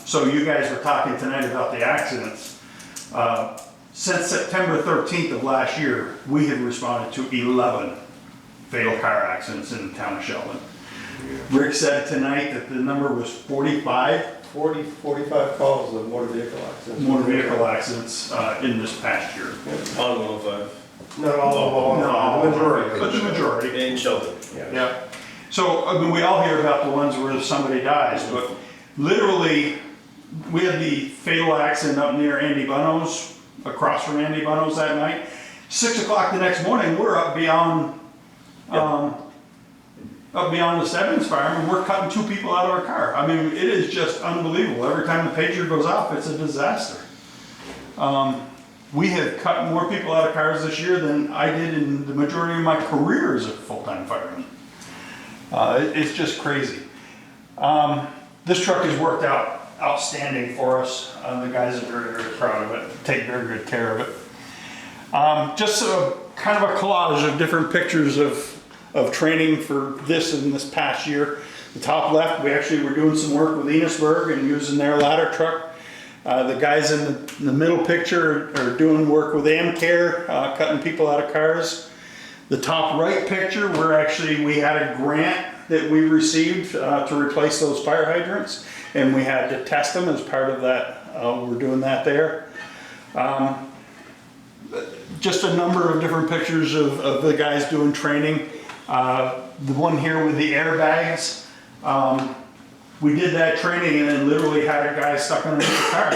So you guys were talking tonight about the accidents. Since September 13th of last year, we have responded to 11 fatal car accidents in the town of Sheldon. Rick said tonight that the number was 45. 45 calls of motor vehicle accidents. Motor vehicle accidents in this past year. On 105. Not all of them, No, the majority. but the majority. In Sheldon. Yeah. So, I mean, we all hear about the ones where somebody dies, but literally, we had the fatal accident up near Andy Buno's, across from Andy Buno's that night. 6 o'clock the next morning, we're up beyond the Stebbins farm, and we're cutting 2 people out of our car. I mean, it is just unbelievable. Every time the pager goes off, it's a disaster. We have cut more people out of cars this year than I did in the majority of my career as a full-time fireman. It's just crazy. This truck has worked out outstanding for us. The guys are very, very proud of it, take very good care of it. Just kind of a collage of different pictures of training for this and this past year. The top left, we actually were doing some work with Enosburg and using their ladder truck. The guys in the middle picture are doing work with Amcare, cutting people out of cars. The top right picture, we had a grant that we received to replace those fire hydrants, and we had to test them as part of that. We're doing that there. Just a number of different pictures of the guys doing training. The one here with the airbags, we did that training and then literally had a guy stuck underneath the car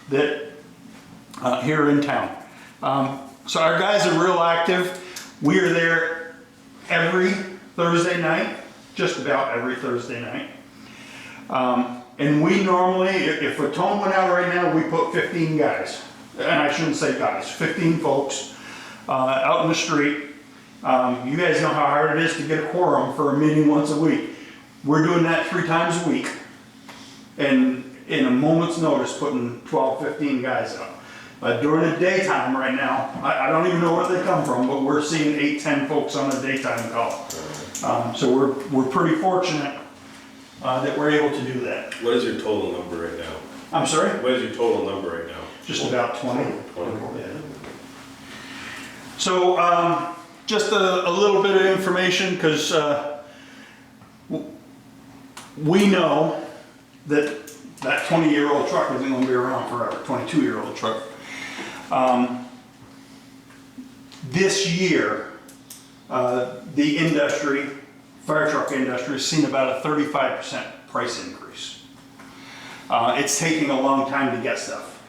that here in town. So our guys are real active. We are there every Thursday night, just about every Thursday night. And we normally, if a tone went out right now, we put 15 guys, and I shouldn't say guys, 15 folks out in the street. You guys know how hard it is to get a quorum for a meeting once a week. We're doing that 3 times a week, and in a moment's notice, putting 12, 15 guys out. During the daytime right now, I don't even know where they come from, but we're seeing 8, 10 folks on a daytime call. So we're pretty fortunate that we're able to do that. What is your total number right now? I'm sorry? What is your total number right now? Just about 20. 20. Yeah. So just a little bit of information, because we know that 20-year-old truck isn't going to be around forever, 22-year-old truck. This year, the industry, fire truck industry, has seen about a 35% price increase. It's taking a long time to get stuff.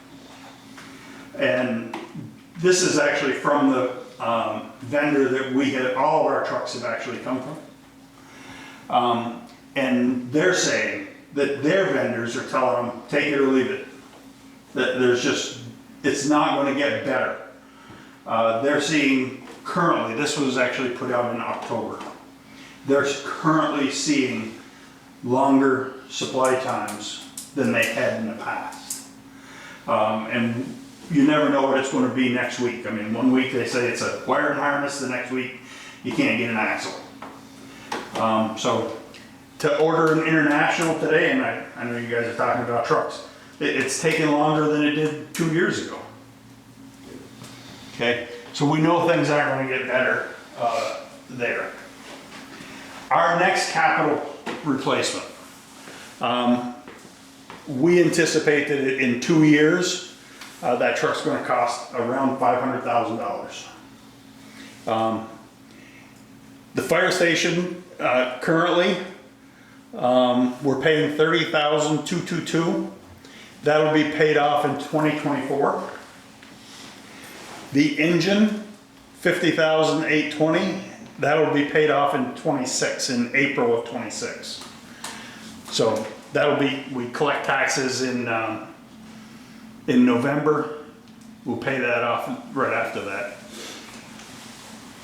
And this is actually from the vendor that all of our trucks have actually come from. And they're saying that their vendors are telling them, take it or leave it. That it's not going to get better. They're seeing currently, this was actually put out in October, they're currently seeing longer supply times than they had in the past. And you never know what it's going to be next week. I mean, one week they say it's a wire and harness, the next week you can't get an axle. So to order an international today, and I know you guys are talking about trucks, it's taking longer than it did 2 years ago. Okay, so we know things aren't going to get better there. Our next capital replacement. We anticipate that in 2 years, that truck's gonna cost around $500,000. The fire station, currently, we're paying $30,222. That'll be paid off in 2024. The engine, $50,820. That'll be paid off in 26, in April of 26. So that'll be, we collect taxes in November. We'll pay that off right after that.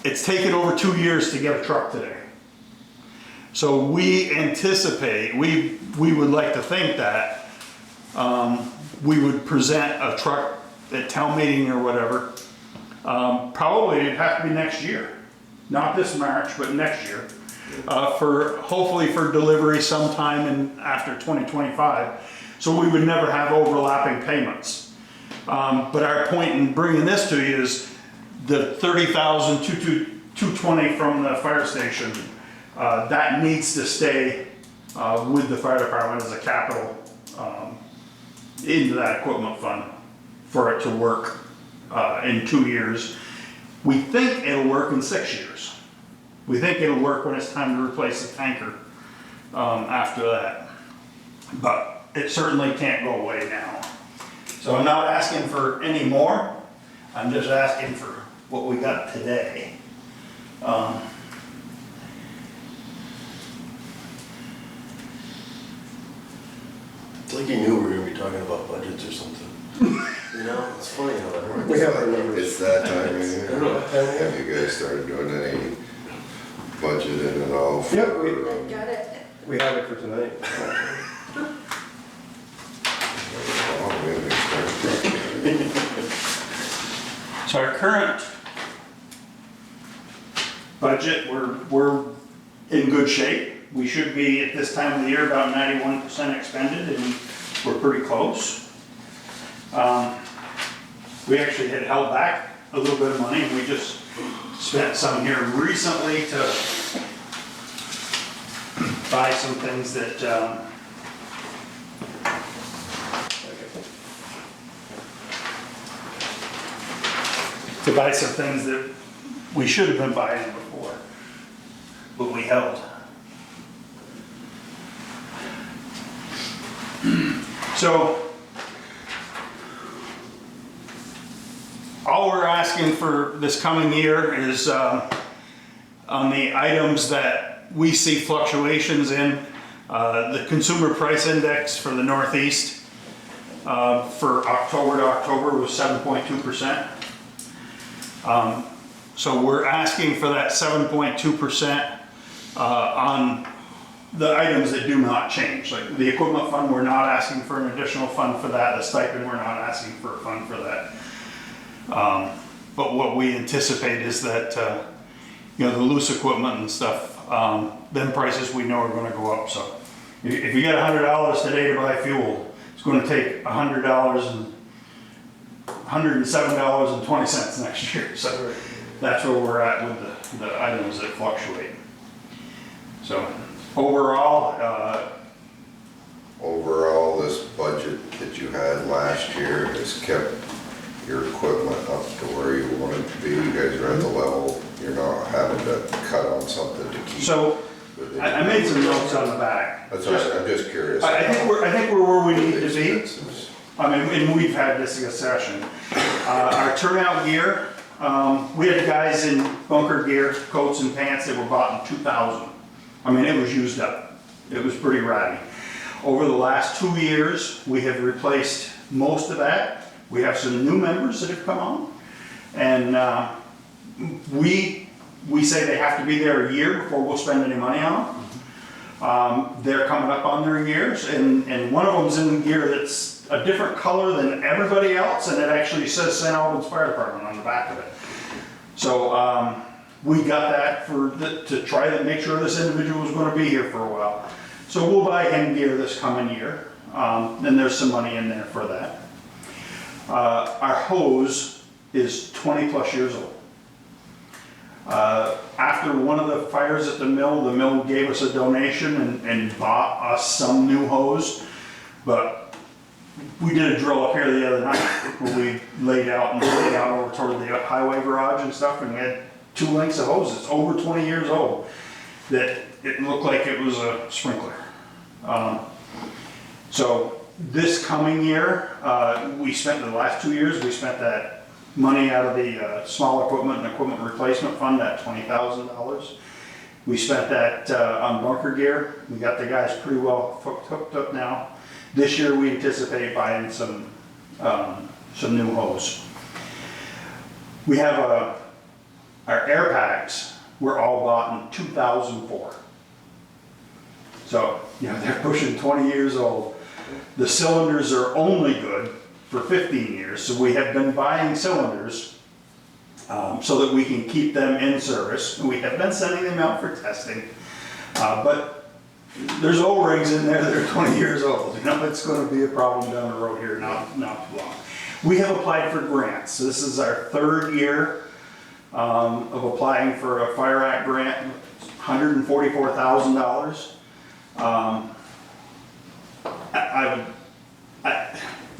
It's taken over 2 years to get a truck today. So we anticipate, we would like to think that we would present a truck at town meeting or whatever. Probably it'd have to be next year. Not this March, but next year. Hopefully for delivery sometime in after 2025. So we would never have overlapping payments. But our point in bringing this to you is the $30,220 from the fire station, that needs to stay with the fire department as a capital into that equipment fund for it to work in 2 years. We think it'll work in 6 years. We think it'll work when it's time to replace the tanker after that. But it certainly can't go away now. So I'm not asking for any more. I'm just asking for what we got today. It's like you knew we were gonna be talking about budgets or something. You know, it's funny how that works. We have our numbers. It's that time of year. Have you guys started doing any budgeting at all? Yep, Got it. we have it for tonight. So our current budget, we're in good shape. We should be at this time of the year about 91% expended, and we're pretty close. We actually had held back a little bit of money, and we just spent some here recently to buy some things that, we should have been buying before, but we held. So, all we're asking for this coming year is on the items that we see fluctuations in, the consumer price index for the Northeast for October to October was 7.2%. So we're asking for that 7.2% on the items that do not change. Like the equipment fund, we're not asking for an additional fund for that. The stipend, we're not asking for a fund for that. But what we anticipate is that, you know, the loose equipment and stuff, them prices we know are gonna go up. So if you get $100 today to buy fuel, it's gonna take $107.20 next year. So that's where we're at with the items that fluctuate. So overall, this budget that you had last year has kept your equipment up to where you want it to be. You guys are at the level, you're not having to cut on something to keep. So I made some notes on the back. That's all right, I'm just curious. I think we're where we need to be. I mean, and we've had this discussion. Our turnout gear, we had guys in bunker gear, coats and pants that were bought in 2000. I mean, it was used up. It was pretty ratty. Over the last 2 years, we have replaced most of that. We have some new members that have come on. And we say they have to be there a year before we'll spend any money on them. They're coming up on their years, and one of them's in gear that's a different color than everybody else, and it actually says St. Albans Fire Department on the back of it. So we got that to try to make sure this individual was going to be here for a while. So we'll buy him gear this coming year, and there's some money in there for that. Our hose is 20 plus years old. after one of the fires at the mill gave us a donation and bought us some new hose. But we did a drill up here the other night where we laid out over toward the highway garage and stuff, and we had 2 lengths of hose. It's over 20 years old that it looked like it was a sprinkler. So this coming year, we spent the last 2 years, we spent that money out of the small equipment and equipment replacement fund, that $20,000. We spent that on bunker gear. We got the guys pretty well hooked up now. This year we anticipate buying some new hose. We have our air packs were all bought in 2004. So, you know, they're pushing 20 years old. The cylinders are only good for 15 years, so we have been buying cylinders so that we can keep them in service. We have been sending them out for testing, but there's O-rings in there that are 20 years old. You know, it's going to be a problem down the road here, not too long. We have applied for grants. So this is our 3rd year of applying for a Fire Act grant, $144,000.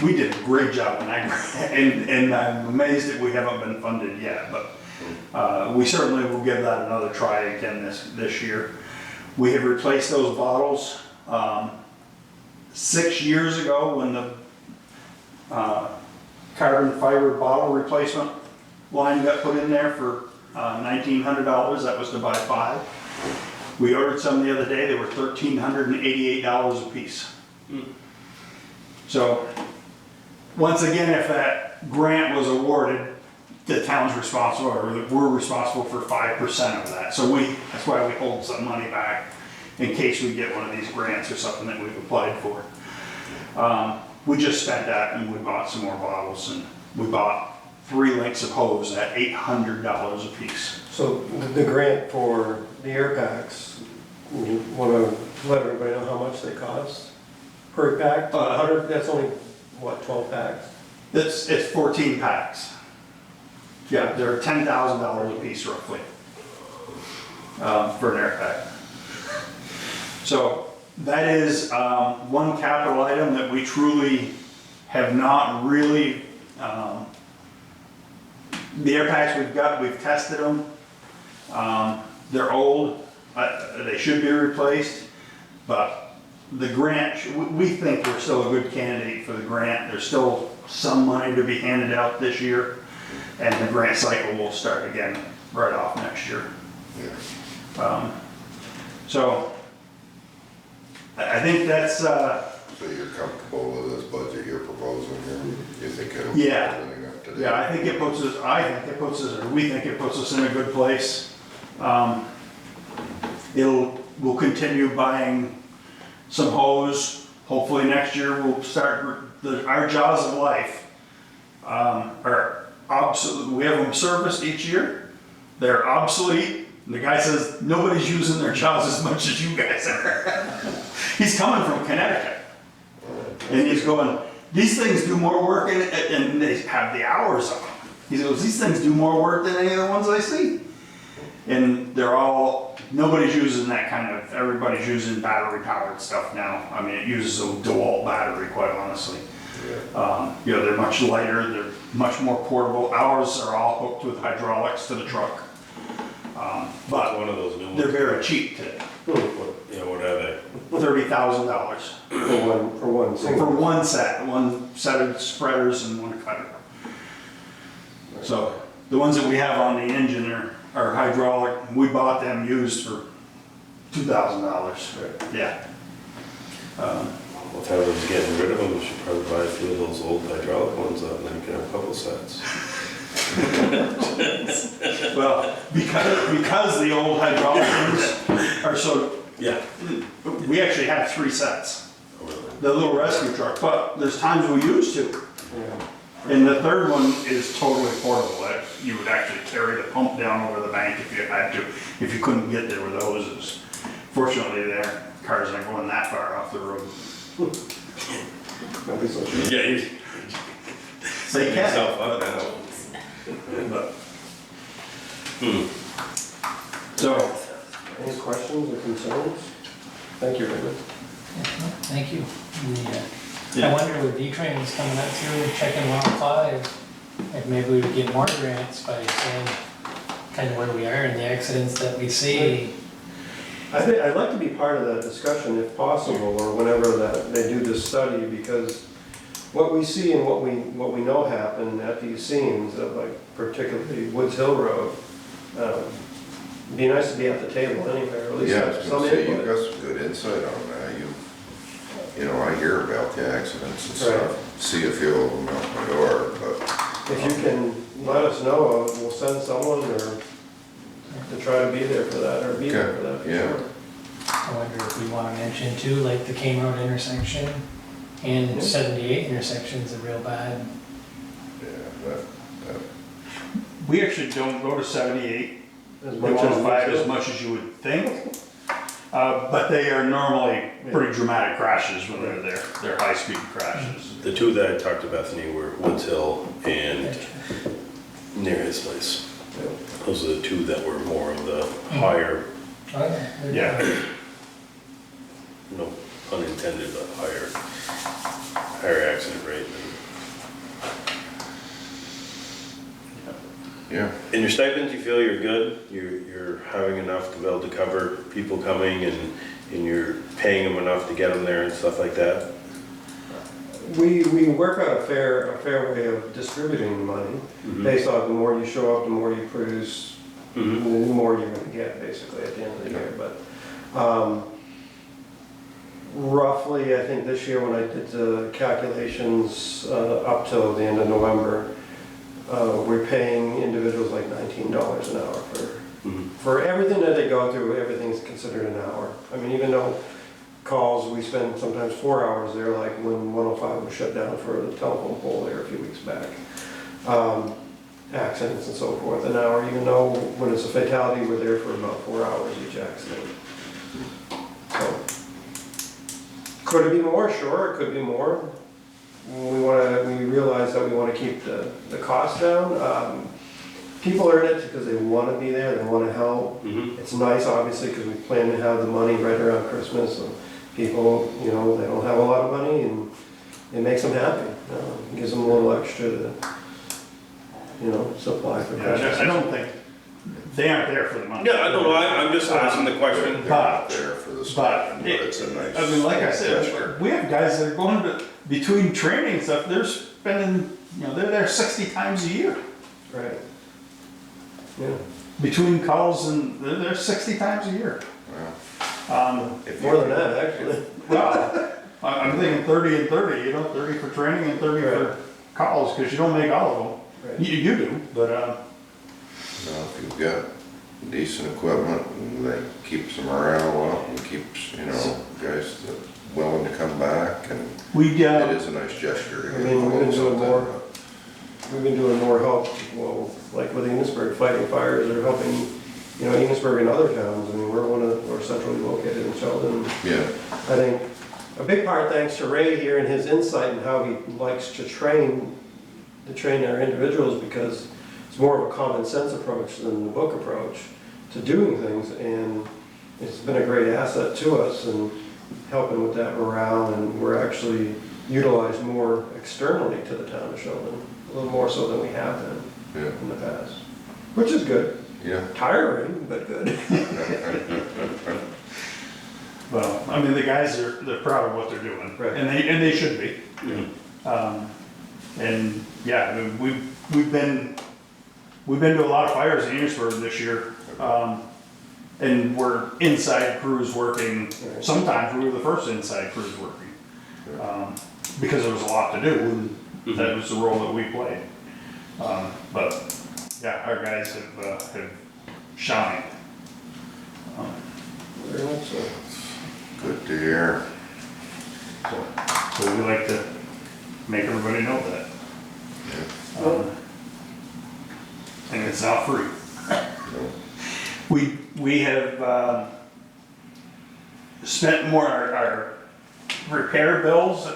We did a great job on that grant, and I'm amazed that we haven't been funded yet, but we certainly will give that another try again this year. We have replaced those bottles 6 years ago when the carbon fiber bottle replacement line got put in there for $1,900. That was to buy 5. We ordered some the other day. They were $1,388 a piece. So once again, if that grant was awarded, the town's responsible, or we're responsible for 5% of that. So that's why we hold some money back in case we get one of these grants or something that we've applied for. We just spent that and we bought some more bottles, and we bought 3 lengths of hose at $800 a piece. So the grant for the air packs, you want to let everybody know how much they cost per pack? 100, that's only, what, 12 packs? It's 14 packs. Yeah, they're $10,000 a piece roughly for an air pack. So that is one capital item that we truly have not really, the air packs we've got, we've tested them. They're old, they should be replaced, but the grant, we think we're still a good candidate for the grant. There's still some money to be handed out this year, and the grant cycle will start again right off next year. So I think that's So you're comfortable with this budget you're proposing here? You think it'll be Yeah. everything up to date? Yeah, we think it puts us in a good place. We'll continue buying some hose. Hopefully next year we'll start, our jaws of life are obsolete. We have them serviced each year. They're obsolete. And the guy says, nobody's using their jaws as much as you guys are. He's coming from Connecticut. And he's going, these things do more work, and they have the hours on them. He goes, these things do more work than any of the ones I see. And they're all, nobody's using that kind of, everybody's using battery powered stuff now. I mean, it uses a DeWalt battery, quite honestly. You know, they're much lighter, they're much more portable. Ours are all hooked with hydraulics to the truck. But One of those new ones. they're very cheap today. Yeah, what are they? $30,000 For one single? for one set of spreaders and one cutter. So the ones that we have on the engine are hydraulic. We bought them used for $2,000. Yeah. Well, if everyone's getting rid of them, we should probably buy a few of those old hydraulic ones up, and then you can have a couple sets. Well, because the old hydraulic ones are so, Yeah. we actually have 3 sets. The little rescue truck, but there's times we use 2. And the third one is totally portable. You would actually carry the pump down over the bank if you had to, if you couldn't get there with hoses. Fortunately, their cars aren't going that far off the road. Yeah, you They can. yourself up now. But So, any questions or concerns? Thank you, Raymond. Thank you. I wonder with D-Train is coming out through, checking 105, if maybe we would get more grants by saying kind of where we are and the accidents that we see. I think, I'd like to be part of that discussion if possible, or whenever that they do this study, because what we see and what we know happen at these scenes, like particularly Woods Hill Road, it'd be nice to be at the table anyway, or at least Yeah, I have was some gonna say, you've input. got some good insight on that. You know, I hear about the accidents and Right. stuff, see a few of them out my door, but. If you can let us know, we'll send someone or to try to be there for that, or be there for that, for Yeah. sure. I wonder if we want to mention too, like the King Road intersection and Yeah. 78 intersections are real bad. Yeah, We actually don't go to 78, As they much won't as fight we as should. much as you would think. But they are normally pretty dramatic crashes when they're there. They're high-speed crashes. The two that I talked to Bethany were Woods Hill and near his place. Those are the two that were more of the higher, Oh, Yeah. no pun intended, but higher accident rate. yeah. In your stipends, you feel you're good? You're having enough to be able to cover people coming and you're paying them enough to get them there and stuff like that? We work out a fair way of distributing the money, based on the more you show up, the more you produce, the more you're gonna get, basically, at the end of the year, but, roughly, I think this year when I did the calculations, up till the end of November, we're paying individuals like $19 an hour for everything that they go through. Everything's considered an hour. I mean, even though calls, we spend sometimes 4 hours there, like when 105 was shut down for the telephone pole there a few weeks back. Accidents and so forth, an hour, even though when it's a fatality, we're there for about 4 hours each accident. So, could it be more? Sure, it could be more. We realize that we want to keep the cost down. People are in it because they want to be there, they want to help. It's nice, obviously, because we plan to have the money right around Christmas. So people, you know, they don't have a lot of money, and it makes them happy. It gives them a little extra to, you know, supply for Yeah, Christmas. I don't think, they aren't there for the money. Yeah, I don't know, I'm just asking the question. They're not there for the But, stipend, but it's a nice. I mean, like I gesture. said, we have guys that are going to, between training and stuff, they're spending, you know, they're there 60 times a year. Right. Yeah. Between calls and, they're there 60 times a year. If More you- than that, actually. Well, I'm thinking 30 and 30, you know, 30 for training and 30 for calls, because you don't make all of them. Right. You do, but, You know, if you've got decent equipment, and that keeps the morale up and keeps, you know, guys that willing to come back, and we, it is a nice gesture. to I give mean, them we've been doing something. more. We've been doing more help, well, like with Enosburg fighting fires, or helping, you know, Enosburg and other towns. I mean, we're centrally located in Sheldon. Yeah, I think a big part, thanks to Ray here and his insight and how he likes to train our individuals, because it's more of a common sense approach than the book approach to doing things, and it's been a great asset to us and helping with that morale, and we're actually utilized more externally to the town of Sheldon, a little more so than we have been yeah, in the past, which is good. yeah. Tiring, but good. well, I mean, the guys they're proud of what they're doing, Right. and they should be. And yeah, I mean, we've been to a lot of fires in Enosburg this year, and we're inside crews working. Right. Sometimes we were the first inside crews working, because there was a lot to do, and that was the role that we played. But yeah, our guys have shined. Very much so. Good to hear. So we like to make everybody know that. And it's not free. We have spent more, our repair bills,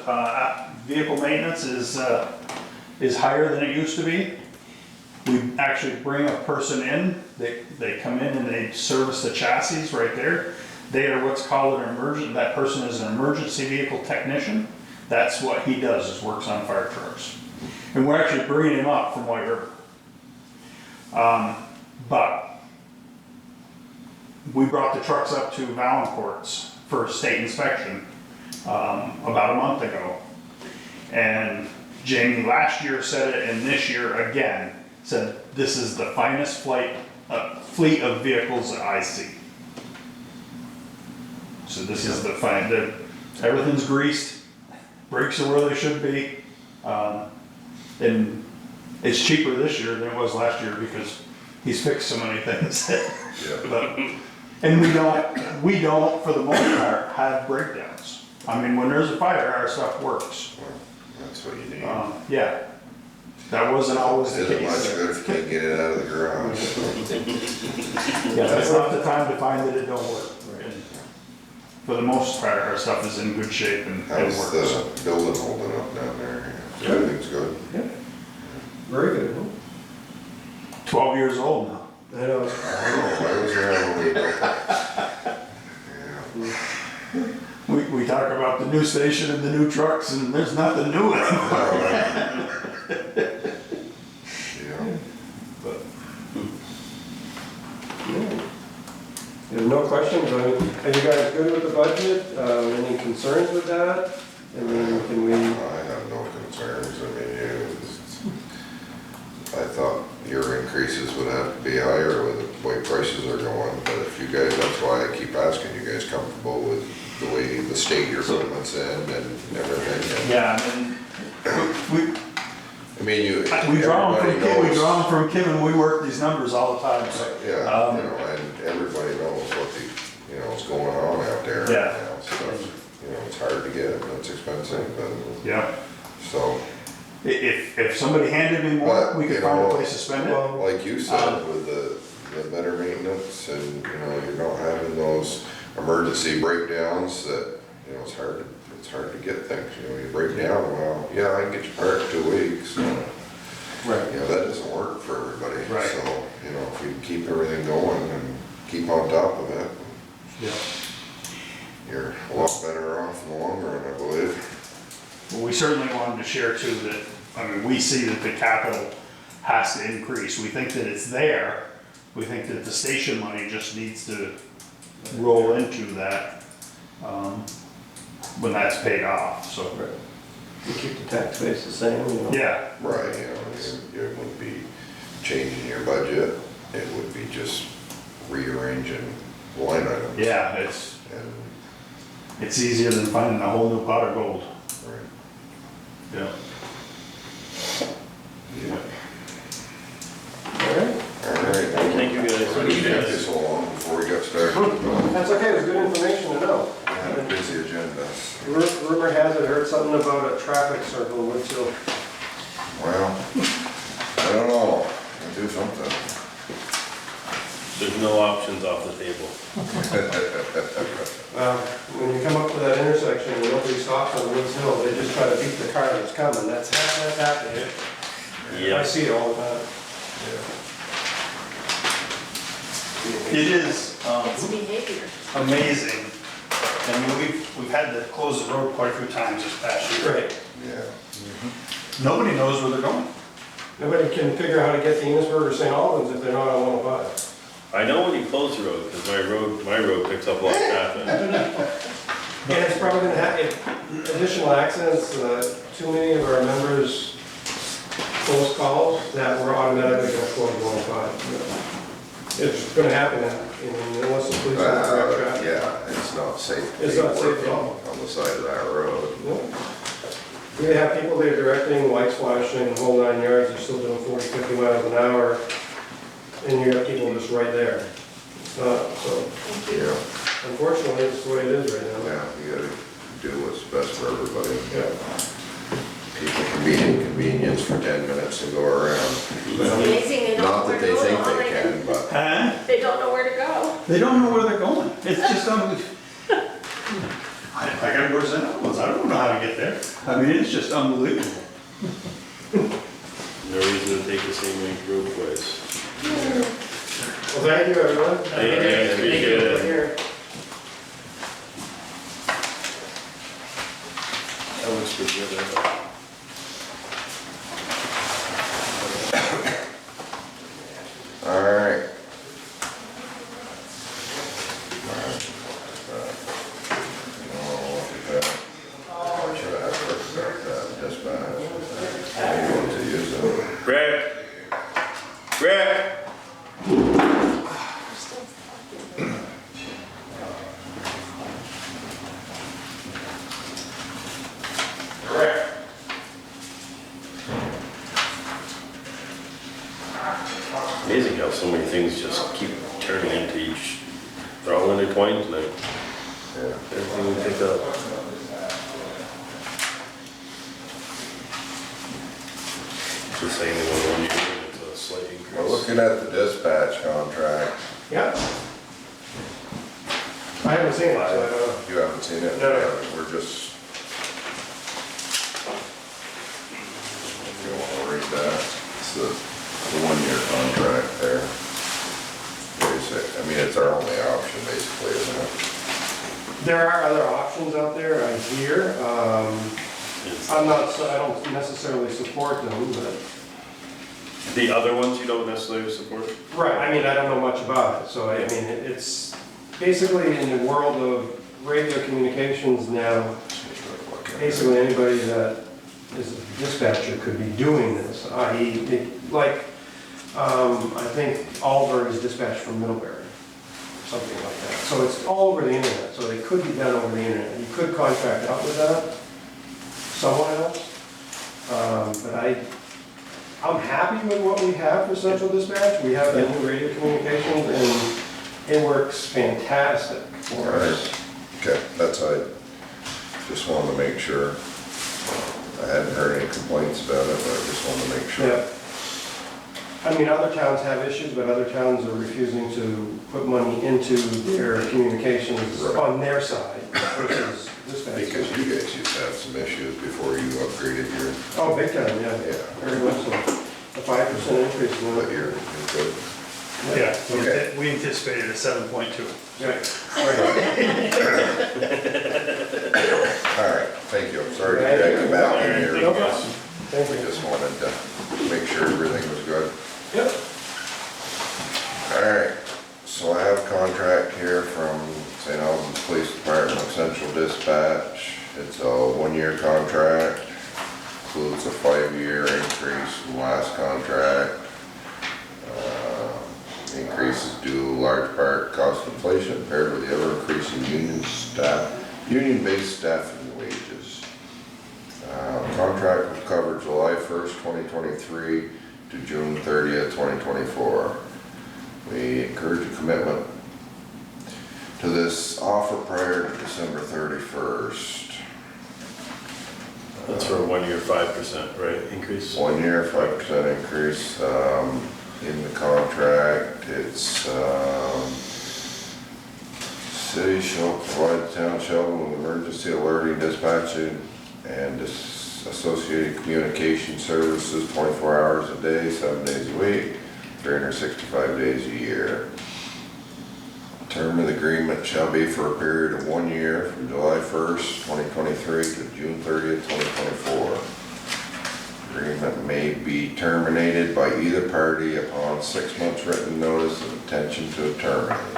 vehicle maintenance is higher than it used to be. we actually bring a person in, they come in and they service the chassis right there. They are what's called that person is an emergency vehicle technician. That's what he does, is works on fire trucks. And we're actually bringing him up from White River. But we brought the trucks up to Valancourt's for state inspection about a month ago. And Jamie last year said it, and this year again, said this is the finest fleet of vehicles that I see. So this is everything's greased, brakes are where they should be. And it's cheaper this year than it was last year because he's fixed so many things. And we don't, for the most part, have breakdowns. I mean, when there's a fire, our stuff works. Well, that's what you need. Yeah, that wasn't always the It isn't case. much good if you can't get it out of the garage. Yeah, that's not the time to find that it don't work. And for the most part, our stuff is in good shape and it How's works. the building holding up down there? Everything's good? Very good, huh? 12 years old now. I know. I was around when we built it. We talk about the new station and the new trucks, and there's nothing new in them. Yeah. But There's no questions, I mean, are you guys good with the budget? Any concerns with that? I mean, can we, I have no concerns. I mean, I thought your increases would have to be higher with the way prices are going, but if you guys, that's why I keep asking, you guys comfortable with the way the state your payments in and everything? And, yeah, I mean, I mean, we draw them everybody from Kim, we knows- draw them from Kim, and we work these numbers all the time, so. Yeah, you know, and everybody knows what what's going on out there right Yeah. now. Stuff, it's hard to get, and it's expensive, and Yeah, so, if somebody handed me more, But, we could you find a know, place to spend it. like you said, with the better maintenance, and, you're not having those emergency breakdowns that, it's hard to get things, you break down, well, yeah, I can get your part in 2 weeks, Right. that doesn't work for everybody. Right. So, if you keep everything going and keep on top of it, Yeah. you're a lot better off in the long run, I believe. Well, we certainly wanted to share too that, we see that the capital has to increase. We think that it's there. We think that the station money just needs to roll into that, when that's paid off, so. we keep the tax base the same, you know? Yeah, Right, you wouldn't be changing your budget, it would be just rearranging line items. yeah, And, it's easier than finding a whole new pot of gold. right. Yeah. Yeah. All right. All right. Thank you, guys. Sorry we kept you so long before we got started. That's okay, it was good information to know. I had a busy agenda. Rumor has it, I heard something about a traffic circle in Woodsville. Well, I don't know, I'll do something. There's no options off the table. When you come up to that intersection and nobody stops on Woods Hill, they just try to beat the car that's coming, that's happening. I Yeah. see it all the time. It is, It's behavior. amazing. I mean, we've had to close the road quite a few times this past year. Right. Yeah. Nobody knows where they're going. Nobody can figure out how to get to Enosburg or St. Albans if they're not on 105. I know when you close the road, because my road picks up a lot of traffic. And it's probably gonna have additional accidents, too many of our members close calls that we're automatically gonna close 105. It's gonna happen, unless the police don't direct traffic. Yeah, it's not safe. to It's be not safe at working all. On the side of that road. No. We have people there directing, lights flashing, the whole 9 yards, they're still doing 40, 50 miles an hour, and you got people just right there. It's not, so, Yeah, unfortunately, it's the way it is right now. yeah, you gotta do what's best for everybody. Yeah. People can be inconvenienced for 10 minutes and go around. It's amazing, they don't know Not where that to they go. think all they they can, but. Huh? They don't know where to go. They don't know where they're going. It's just unbelievable. I gotta go to St. Albans. I don't know how to get there. I mean, it's just unbelievable. No, No reason to take the same length road twice. Well, thank you, everyone. Thank you, appreciate it. Here. That looks pretty good. All right. Rick! Rick! Amazing how so many things just keep turning into each, they're all intertwined tonight. Yeah. Everything we pick up. Just saying they want 1 year, it's a slight increase. We're looking at the dispatch contract. Yeah. I haven't seen it, so I don't know. You haven't seen it? No. Yeah, we're just. If you want to read that, it's the 1 year contract there. Basic, I mean, it's our only option basically, isn't it? There are other options out there, I hear. I'm not, I don't necessarily support them, but. The other ones you don't necessarily support? Right, I mean, I don't know much about it, so I mean, it's basically in the world of radio communications now, basically anybody that is a dispatcher could be doing this, i.e., like, I think Oliver is dispatched from Middlebury, something like that. So it's all over the internet, so it could be done over the internet. You could contract out with that, someone else. But I'm happy with what we have for central dispatch. We have the new radio communications and it works fantastic for us. Okay, that's, I just wanted to make sure. I hadn't heard any complaints about it, but I just wanted to make sure. Yeah. I mean, other towns have issues, but other towns are refusing to put money into their communications on their side versus dispatch. Because you guys used to have some issues before you upgraded your, Oh, big time, yeah. Yeah. Very much so. A 5% increase in but that. you're good. Yeah, Okay. we anticipated a 7.2. Right. All right, thank you. I'm sorry to drag you back in here. No problem. Thank We you. just wanted to make sure everything was good. Yep. All right, so I have a contract here from St. Albans Police Department Central Dispatch. It's a 1 year contract, includes a 5-year increase from last contract. The increase is due large part cost inflation paired with the ever increasing union-based staffing wages. Contract will cover July 1st, 2023 to June 30th, 2024. We encourage a commitment to this offer prior to December 31st. That's for a 1 year, 5%, right, increase? 1 year, 5% increase. In the contract, it's, city shall provide the town of Sheldon with emergency alerting, dispatching, and associated communication services 24 hours a day, 7 days a week, 365 days a year. Term of the agreement shall be for a period of 1 year from July 1st, 2023 to June 30th, 2024. Agreement may be terminated by either party upon 6 months written notice of intention to terminate.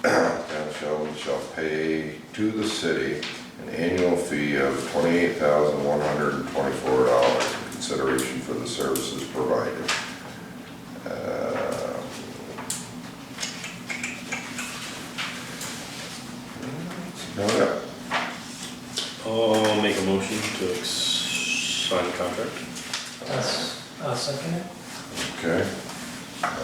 Town of Sheldon shall pay to the city an annual fee of $28,124 in consideration for the services provided. That's about it. I'll make a motion to sign the contract. I'll second it. Okay. I have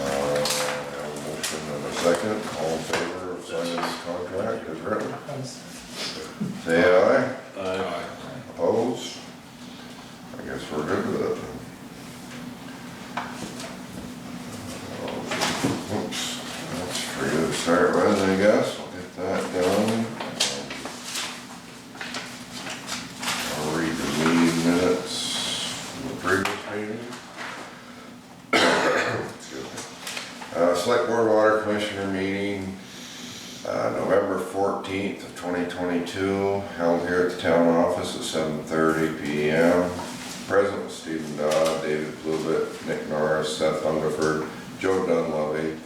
a motion and a second. All in favor of signing this contract as written? Say aye. Aye. Opposed? I guess we're good with it. Oops, that's for you to start with, I guess. We'll get that done. I'll read the meeting minutes from the previous meeting. 14th of 2022, held here at the town office at 7:30 PM. Present was Stephen Dodd, David Blubit, Nick Norris, Seth Hungerford, Joe Dunleavy,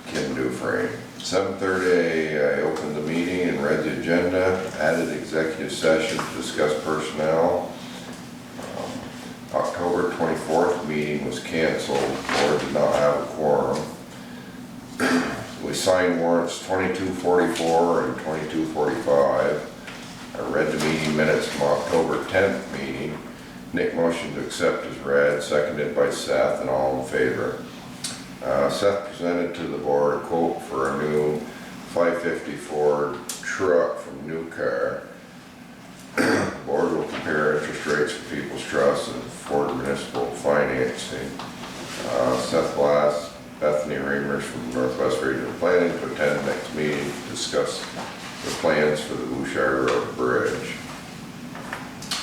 Kim Dufresne. 7:30, I opened the meeting and read the agenda, added executive session to discuss personnel. October 24th meeting was canceled, board did not have a quorum. We signed warrants 2244 and 2245. I read the meeting minutes from October 10th meeting. Nick motioned to accept as read, seconded by Seth, and all in favor. Seth presented to the board a quote for a new 550 Ford truck from New Car. The board will compare interest rates for People's Trust and Ford Municipal Financing. Seth Glass, Bethany Reimers from Northwest Regional Planning to attend next meeting to discuss the plans for the Bouchard Road Bridge.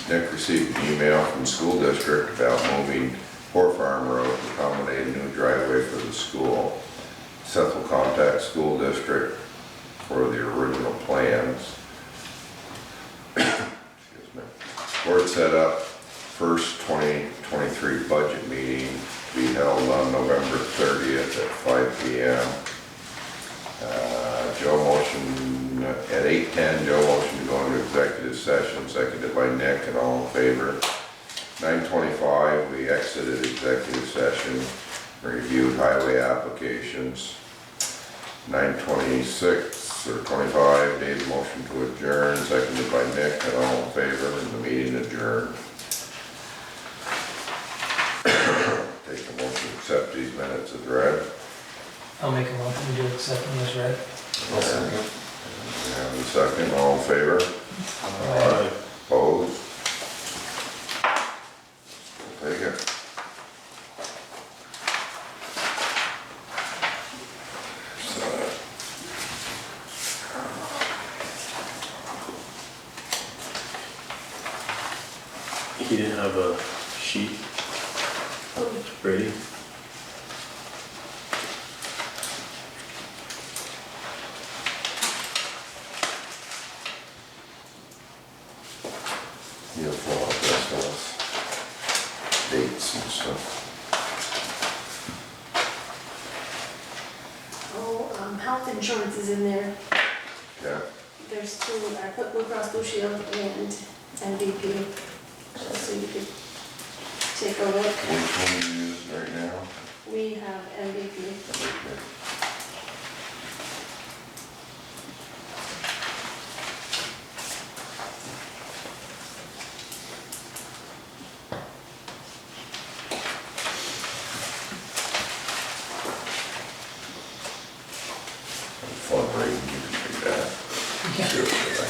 Nick received an email from the school district about moving Poor Farm Road to accommodate a new driveway for the school. Seth will contact school district for the original plans. Excuse me. Board set up first 2023 budget meeting to be held on November 30th at 5 PM. Joe motion at 8:10. Joe motion to go into executive session, seconded by Nick, and all in favor. 9:25, we exited executive session, reviewed highway applications. 9:26 or 25, Dave motion to adjourn, seconded by Nick, and all in favor, and the meeting adjourned. Take a motion to accept these minutes as read. I'll make a motion to accept them as read. I'll second. And the second, all in favor? Aye. Opposed? We'll take it. He didn't have a sheet ready? You'll fill out this stuff, dates and stuff. Oh, health insurance is in there. Yeah, There's two, I put Blue Cross Blue Shield and MVP, just so you could take a look. which one do you use right now? We have MVP. Fun reading, you can do that. Seriously.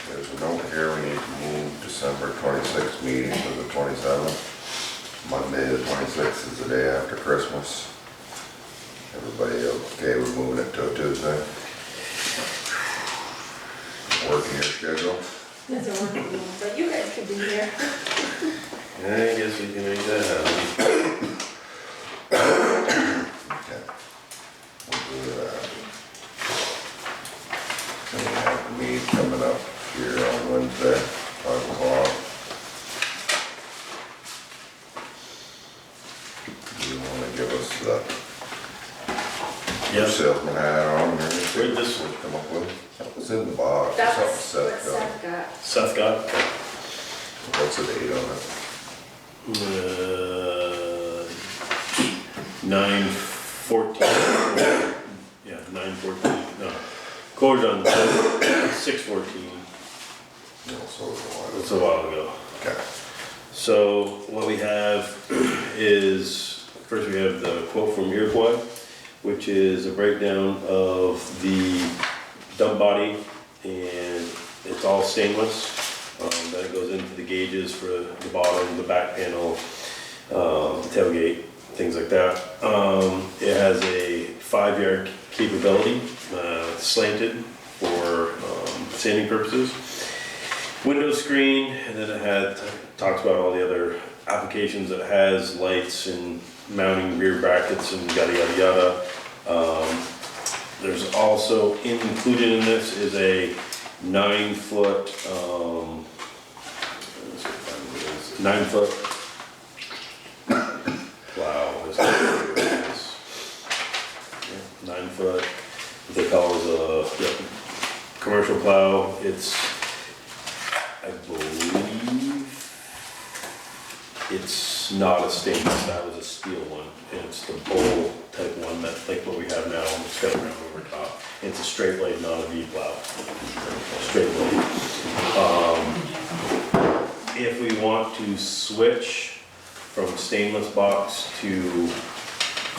There's a note here, we need to move December 26th meeting to the 27th. Monday the 26th is the day after Christmas. Everybody okay with moving it to a Tuesday? Working your schedule? Doesn't work for me, but you guys can be here. I guess we can make that happen. Okay. We'll do that. And we have a meeting coming up here on Wednesday, 5 o'clock. Do you want to give us the Yep. salesman hat on or anything? Where'd this What you come up with? That was in the box. That Something was what Seth got. Seth got. Seth got What's the date on it? 9/14. Yeah, 9/14, no. Quoted on the 6/14. No, so it's a while. It's a while ago. Okay. So what we have is, first we have the quote from Iroquois, which is a breakdown of the dump body, and it's all stainless. Then it goes into the gauges for the bottom, the back panel, the tailgate, things like that. It has a 5-yard capability, slanted for sanding purposes. Window screen, and then it talks about all the other applications it has, lights and mounting rear brackets and yada yada yada. There's also included in this is a 9-foot, 9-foot plow. 9-foot, what they call it a commercial plow. It's, I believe, it's not a stainless, that was a steel one. It's the bowl type one, that like what we have now, it's got a round over top. It's a straight blade, not a V plow. Straight blade. If we want to switch from stainless box to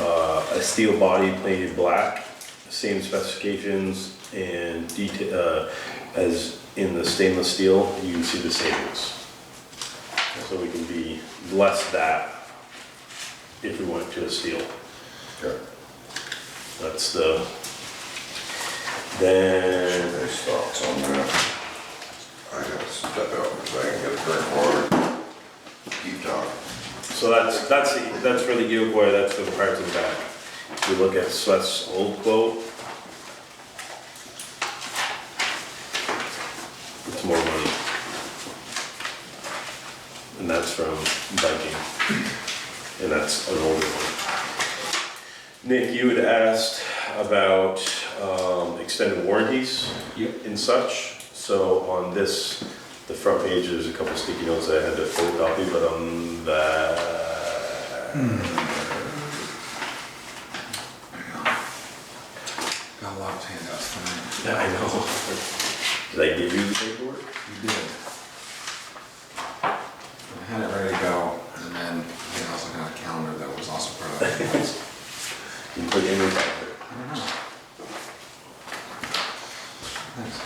a steel body plated black, same specifications and detail as in the stainless steel, you can see the savings. So we can be less that if we went to a steel. Okay. That's the, then, Nice thoughts on that. I gotta step out because I can get a drink water. Keep talking. so that's for the Iroquois, that's for the parts in the back. If you look at Seth's old quote, it's more money. And that's from Viking, and that's an older one. Nick, you had asked about extended warranties and such. So on this, the front page, there's a couple sticky notes I had to photocopy, but on that. Got a lot of handouts tonight. Yeah, I know. Did I give you the paperwork? You did. I had it ready to go, and then I was looking at a calendar that was also part of that. You put it in your pocket. I don't know. Thanks.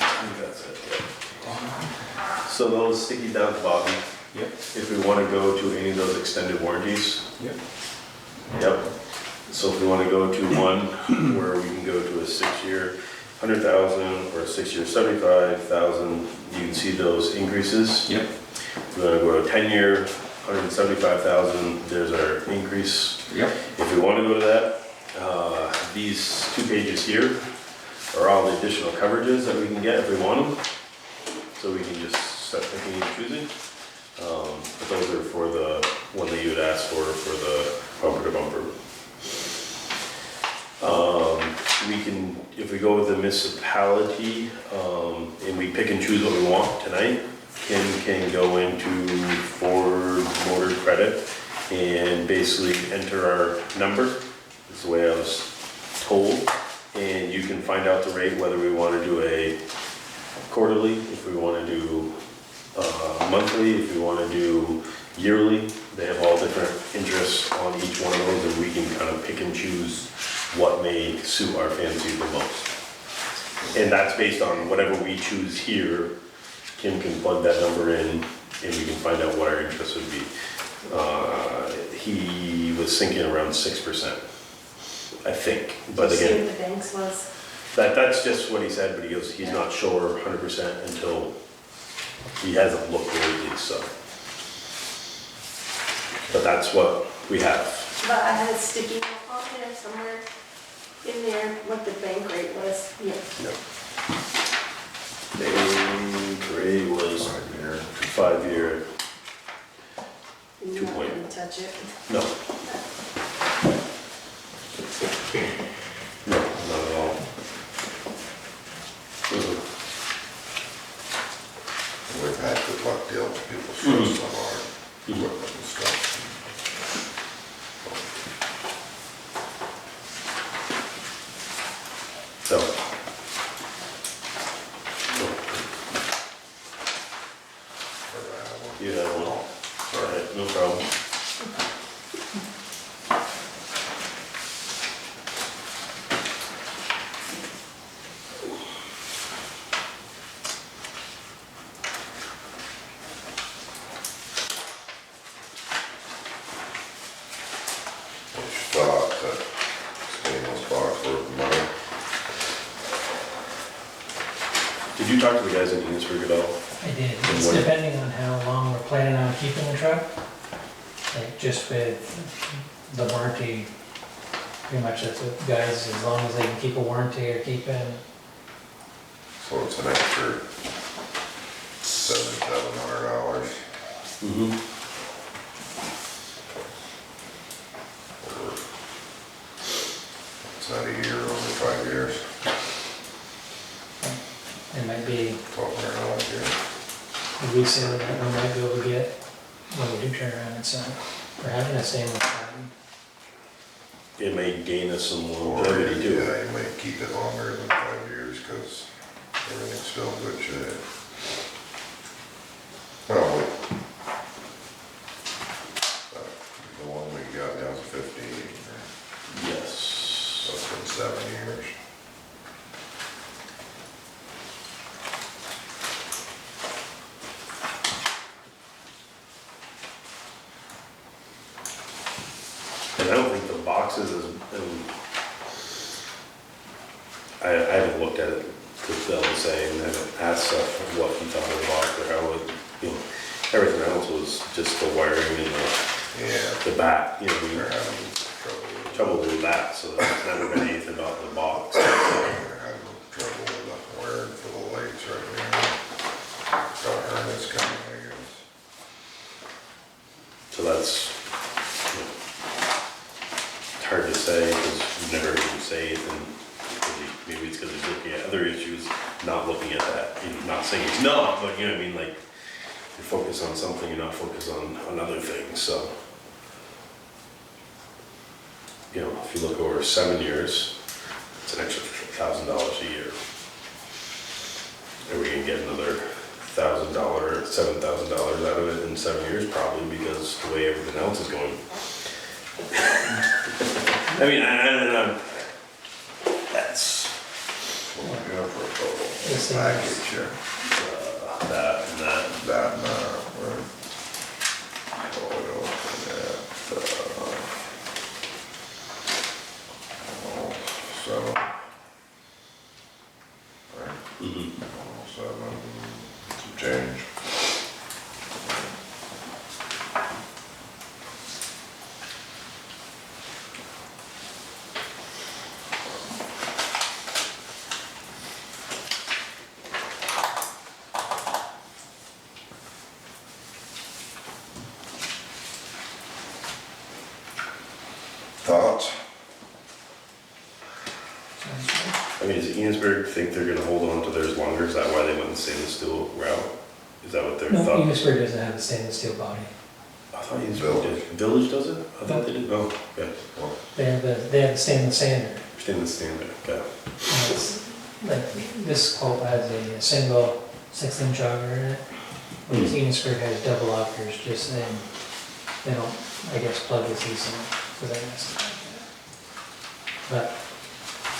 I think that's it, yeah. So those sticky down at the bottom, Yep. if we want to go to any of those extended warranties, Yep. yep. So if we want to go to one where we can go to a 6-year, 100,000, or a 6-year, 75,000, you can see those increases. Yep. If we want to go to a 10-year, 175,000, there's our increase. Yep. If we want to go to that, these 2 pages here are all the additional coverages that we can get if we want them. So we can just start picking and choosing. But those are for the one that you had asked for the bumper to bumper. We can, if we go with the municipality, and we pick and choose what we want tonight, Kim can go into Ford Motor Credit and basically enter our number. That's the way I was told. And you can find out the rate, whether we want to do a quarterly, if we want to do monthly, if we want to do yearly. They have all different interests on each one of those, and we can kind of pick and choose what may suit our fancy the most. And that's based on whatever we choose here. Kim can plug that number in, and we can find out what our interest would be. He was thinking around 6%, I think, but Did you again. see what the banks was? That's just what he said, but he goes, he's not sure 100% until he hasn't looked lately, so. But that's what we have. But I had a sticky note on there somewhere in there, what the bank rate was. Yeah. Bank rate was 5-year, You're 2 not point. gonna touch it. No. No, not at all. We've had good luck dealing with people's trucks on our equipment and stuff. So, Did you talk to the guys in Enosburg at all? I did, And it's what- depending on how long we're planning on keeping the truck. Like just with the warranty, pretty much that's what guys, as long as they can keep a warranty or keep in. So it's an extra $7,700. Mm-hmm. It's not a year, over 5 years, It might be, $1,200 a year. a resale that we might be able to get when we do turn around and sell. We're having the same with that. It may gain us some Or, longevity too. yeah, you might keep it longer than 5 years, because everything's still in good shape. Oh, the one we got down to 50, Yes. that's been 7 years. And I don't think the boxes is, I haven't looked at it to be able to say, and I haven't asked Seth what he thought of the box or how it, everything else was just the wiring and Yeah, the back, they're having trouble with trouble with that, so there's never been anything about the box. They're having trouble with the wiring for the lights right now. Got a harness coming, I guess. So that's, it's hard to say, because you've never heard him say it, and maybe it's because he's looking at other issues, not looking at that, not saying he's not, but you know what I mean, like, you're focused on something, you're not focused on other things, so. You know, if you look over 7 years, it's an extra $1,000 a year. Are we gonna get another $1,000 or $7,000 out of it in 7 years? Probably, because the way everything else is going. I mean, I don't know. That's What we got for a total Yes, it package is. here? that and that. That and that, right? So we don't forget, 7. Right? Mhm. 7, some change. Thoughts? I mean, does Enosburg think they're gonna hold on to theirs longer? Is that why they went the stainless steel route? Is that what their No, thought? Enosburg doesn't have a stainless steel body. I thought Enosburg did. Village does it? I thought they did. Oh, okay. They have the stainless sander. Stainless steel, okay. And it's, like, this quote has a single 6-inch auger in it. Whereas Enosburg has double augers, just then they don't, I guess, plug as easily, because I messed it like that.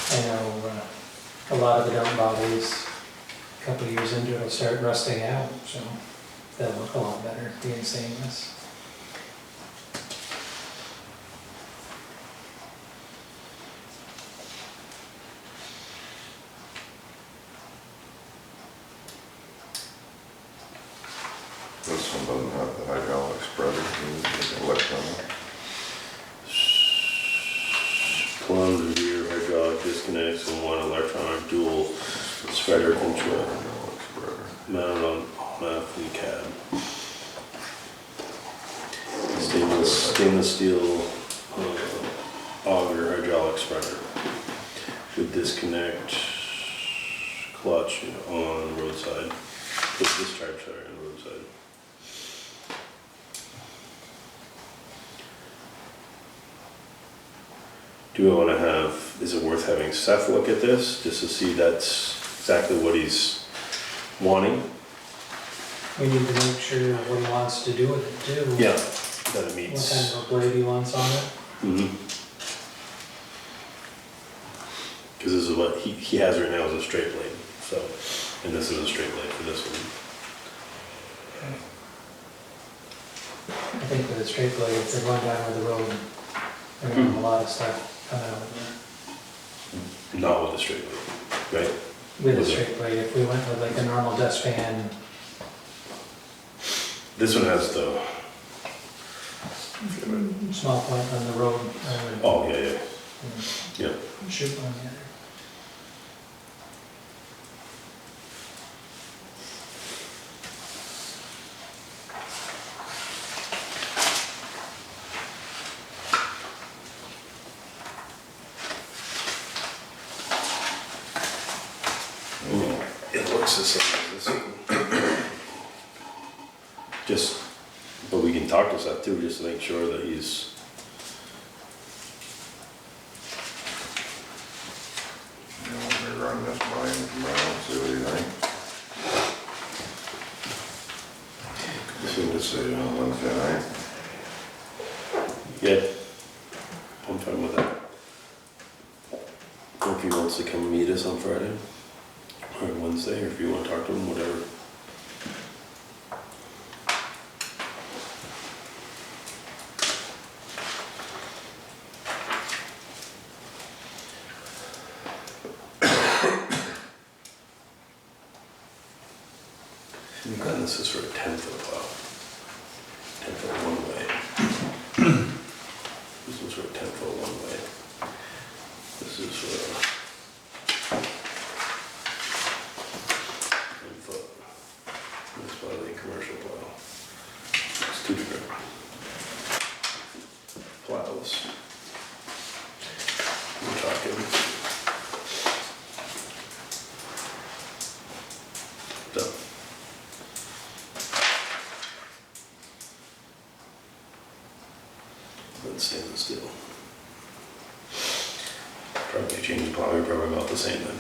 But I know a lot of the dump bodies, a couple of years into it, will start rusting out, so they'll look a lot better being stainless. This one doesn't have the hydraulic spreader, it's electronic. One rear hydraulic disconnects and one electronic dual spreader control Hydraulic spreader. mounted on the cab. Stainless steel auger hydraulic spreader with disconnect clutch on roadside, with discharge, sorry, on roadside. Do we want to have, is it worth having Seth look at this, just to see that's exactly what he's wanting? We need to make sure what he wants to do with it too. Yeah. That it What meets. kind of a blade he wants on it. Because this is what he has right now is a straight blade, so, and this is a straight blade for this one. I think with a straight blade, if they're going down the road, they're gonna have a lot of stuff coming out of there. Not with a straight blade, right? with a straight blade, if we went with like a normal dustpan, This one has the, small point on the road, I would oh, yeah, yeah. shoot one the other. It looks the same as this one. Just, but we can talk to Seth too, just to make sure that he's. You know, let me run this by him tomorrow, see what he thinks. See what decision on Wednesday night. Yeah. I'm fine with that. Or if he wants to come meet us on Friday, or Wednesday, or if you want to talk to him, whatever. And this is for a 10-foot plow. 10-foot one way. This is for a 10-foot one way. This is for a 10-foot. That's probably a commercial plow. It's 2 different plows. We're talking. Done. Then stainless steel. Probably change the plow, probably about the same then.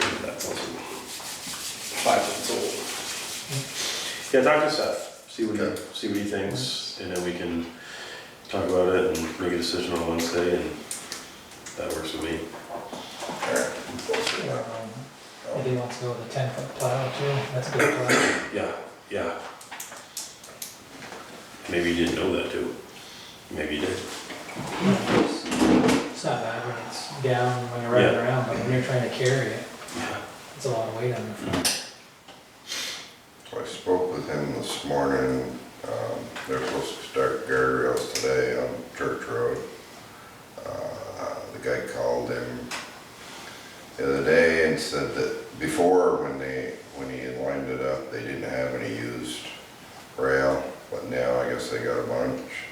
Maybe that's also 5 months old. Yeah, talk to Seth, see what he thinks, and then we can talk about it and make a decision on Wednesday, and that works for me. Alright. If he wants to go with a 10-foot plow too, that's a good plow. Yeah, yeah. Maybe you didn't know that too. Maybe you did. It's not bad when it's down when you're riding Yeah. around, but when you're trying to carry it, Yeah. it's a lot of weight on the front. So I spoke with him this morning. They're supposed to start guardrails today on Church Road. The guy called him the other day and said that before, when he had lined it up, they didn't have any used rail, but now I guess they got a bunch.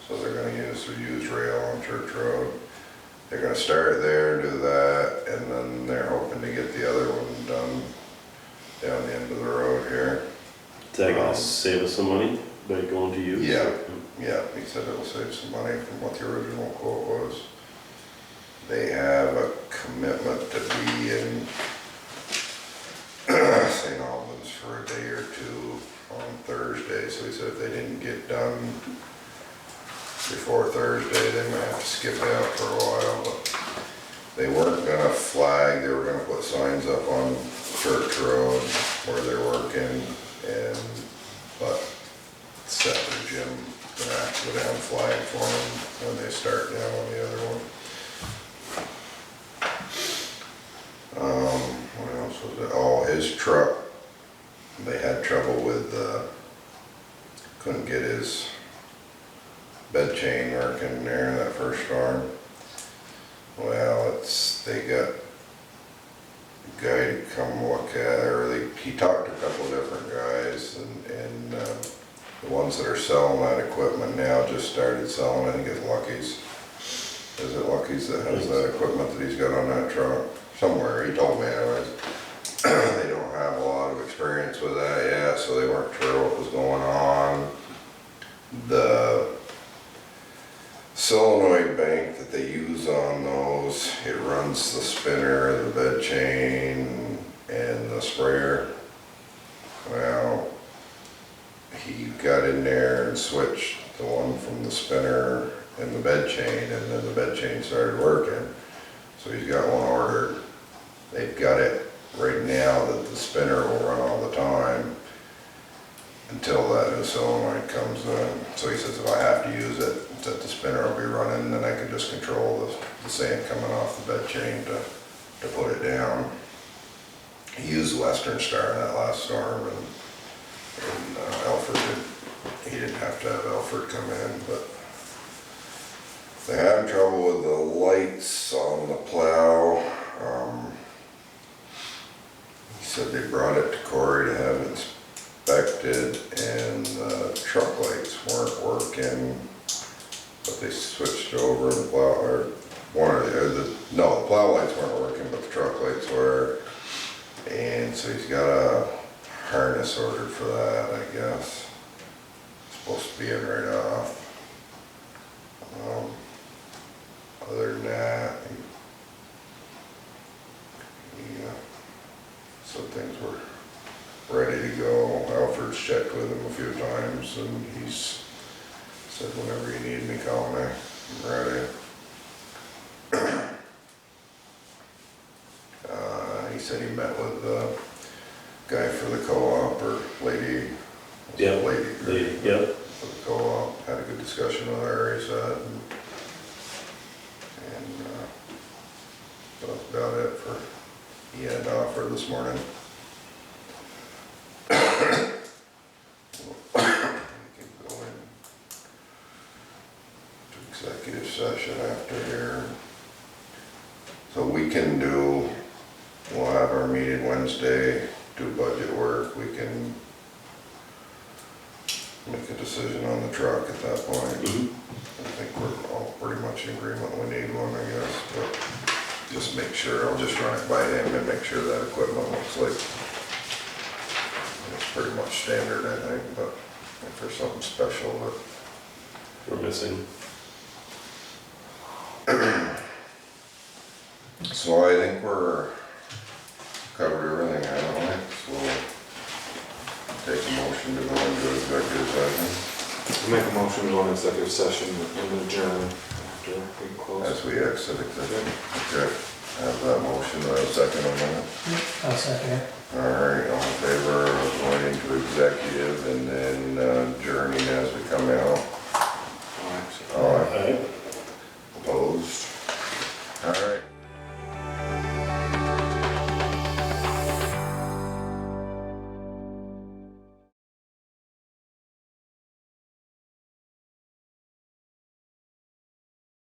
So they're gonna use their used rail on Church Road. They're gonna start there, do that, and then they're hoping to get the other one done down the end of the road here. Is that gonna save us some money by going to use? Yeah. Yeah, he said it'll save some money from what the original quote was. They have a commitment to be in St. Albans for a day or two on Thursday, so he said if they didn't get done before Thursday, they might have to skip out for a while, but they weren't gonna flag, they were gonna put signs up on Church Road where they're working, but Seth or Jim gonna have to go down flag for them when they start down on the other one. What else was it? Oh, his truck, they had trouble with, couldn't get his bed chain working there that first storm. Well, they got a guy to come look at it, or he talked to a couple of different guys, and the ones that are selling that equipment now just started selling, I think it's Lucky's. Is it Lucky's that has that equipment that he's got on that truck? Somewhere, he told me anyways. They don't have a lot of experience with that yet, so they weren't sure what was going on. The solenoid bank that they use on those, it runs the spinner, the bed chain, and the sprayer. Well, he got in there and switched the one from the spinner and the bed chain, and then the bed chain started working. So he's got one ordered. They've got it right now that the spinner will run all the time until that new solenoid comes in. So he says if I have to use it, that the spinner will be running, then I can just control the sand coming off the bed chain to put it down. He used Western Star in that last storm, and Alfred he didn't have to have Alfred come in, but they had trouble with the lights on the plow. He said they brought it to Corey to have inspected, and the truck lights weren't working, but they switched over the plow, or no, the plow lights weren't working, but the truck lights were. And so he's got a harness ordered for that, I guess. It's supposed to be in right off. Other than that, so things were ready to go. Alfred's checked with him a few times, and he's said whenever you need me, call me. I'm ready. He said he met with the guy for the co-op, or lady. Yeah, Lady. Yep. For the co-op, had a good discussion with her, he said. And so that's about it for, he had to offer this morning. We can go in to executive session after here. So we can do, we'll have our meeting Wednesday, do budget work, we can make a decision on the truck at that point. I think we're all pretty much in agreement, we need one, I guess, but just make sure, I'll just run it by him and make sure that equipment looks like it's pretty much standard, I think, but if there's something special that We're missing. So I think we're covered everything, I don't think, so we'll take a motion to go into executive session. Make a motion to go into executive session and adjourn after we close. As we exit executive. Okay, have that motion, do I have a second on that? I'll second it. All right, all in favor of going into executive and then adjourning as we come out? All right. Alright. Opposed? All right.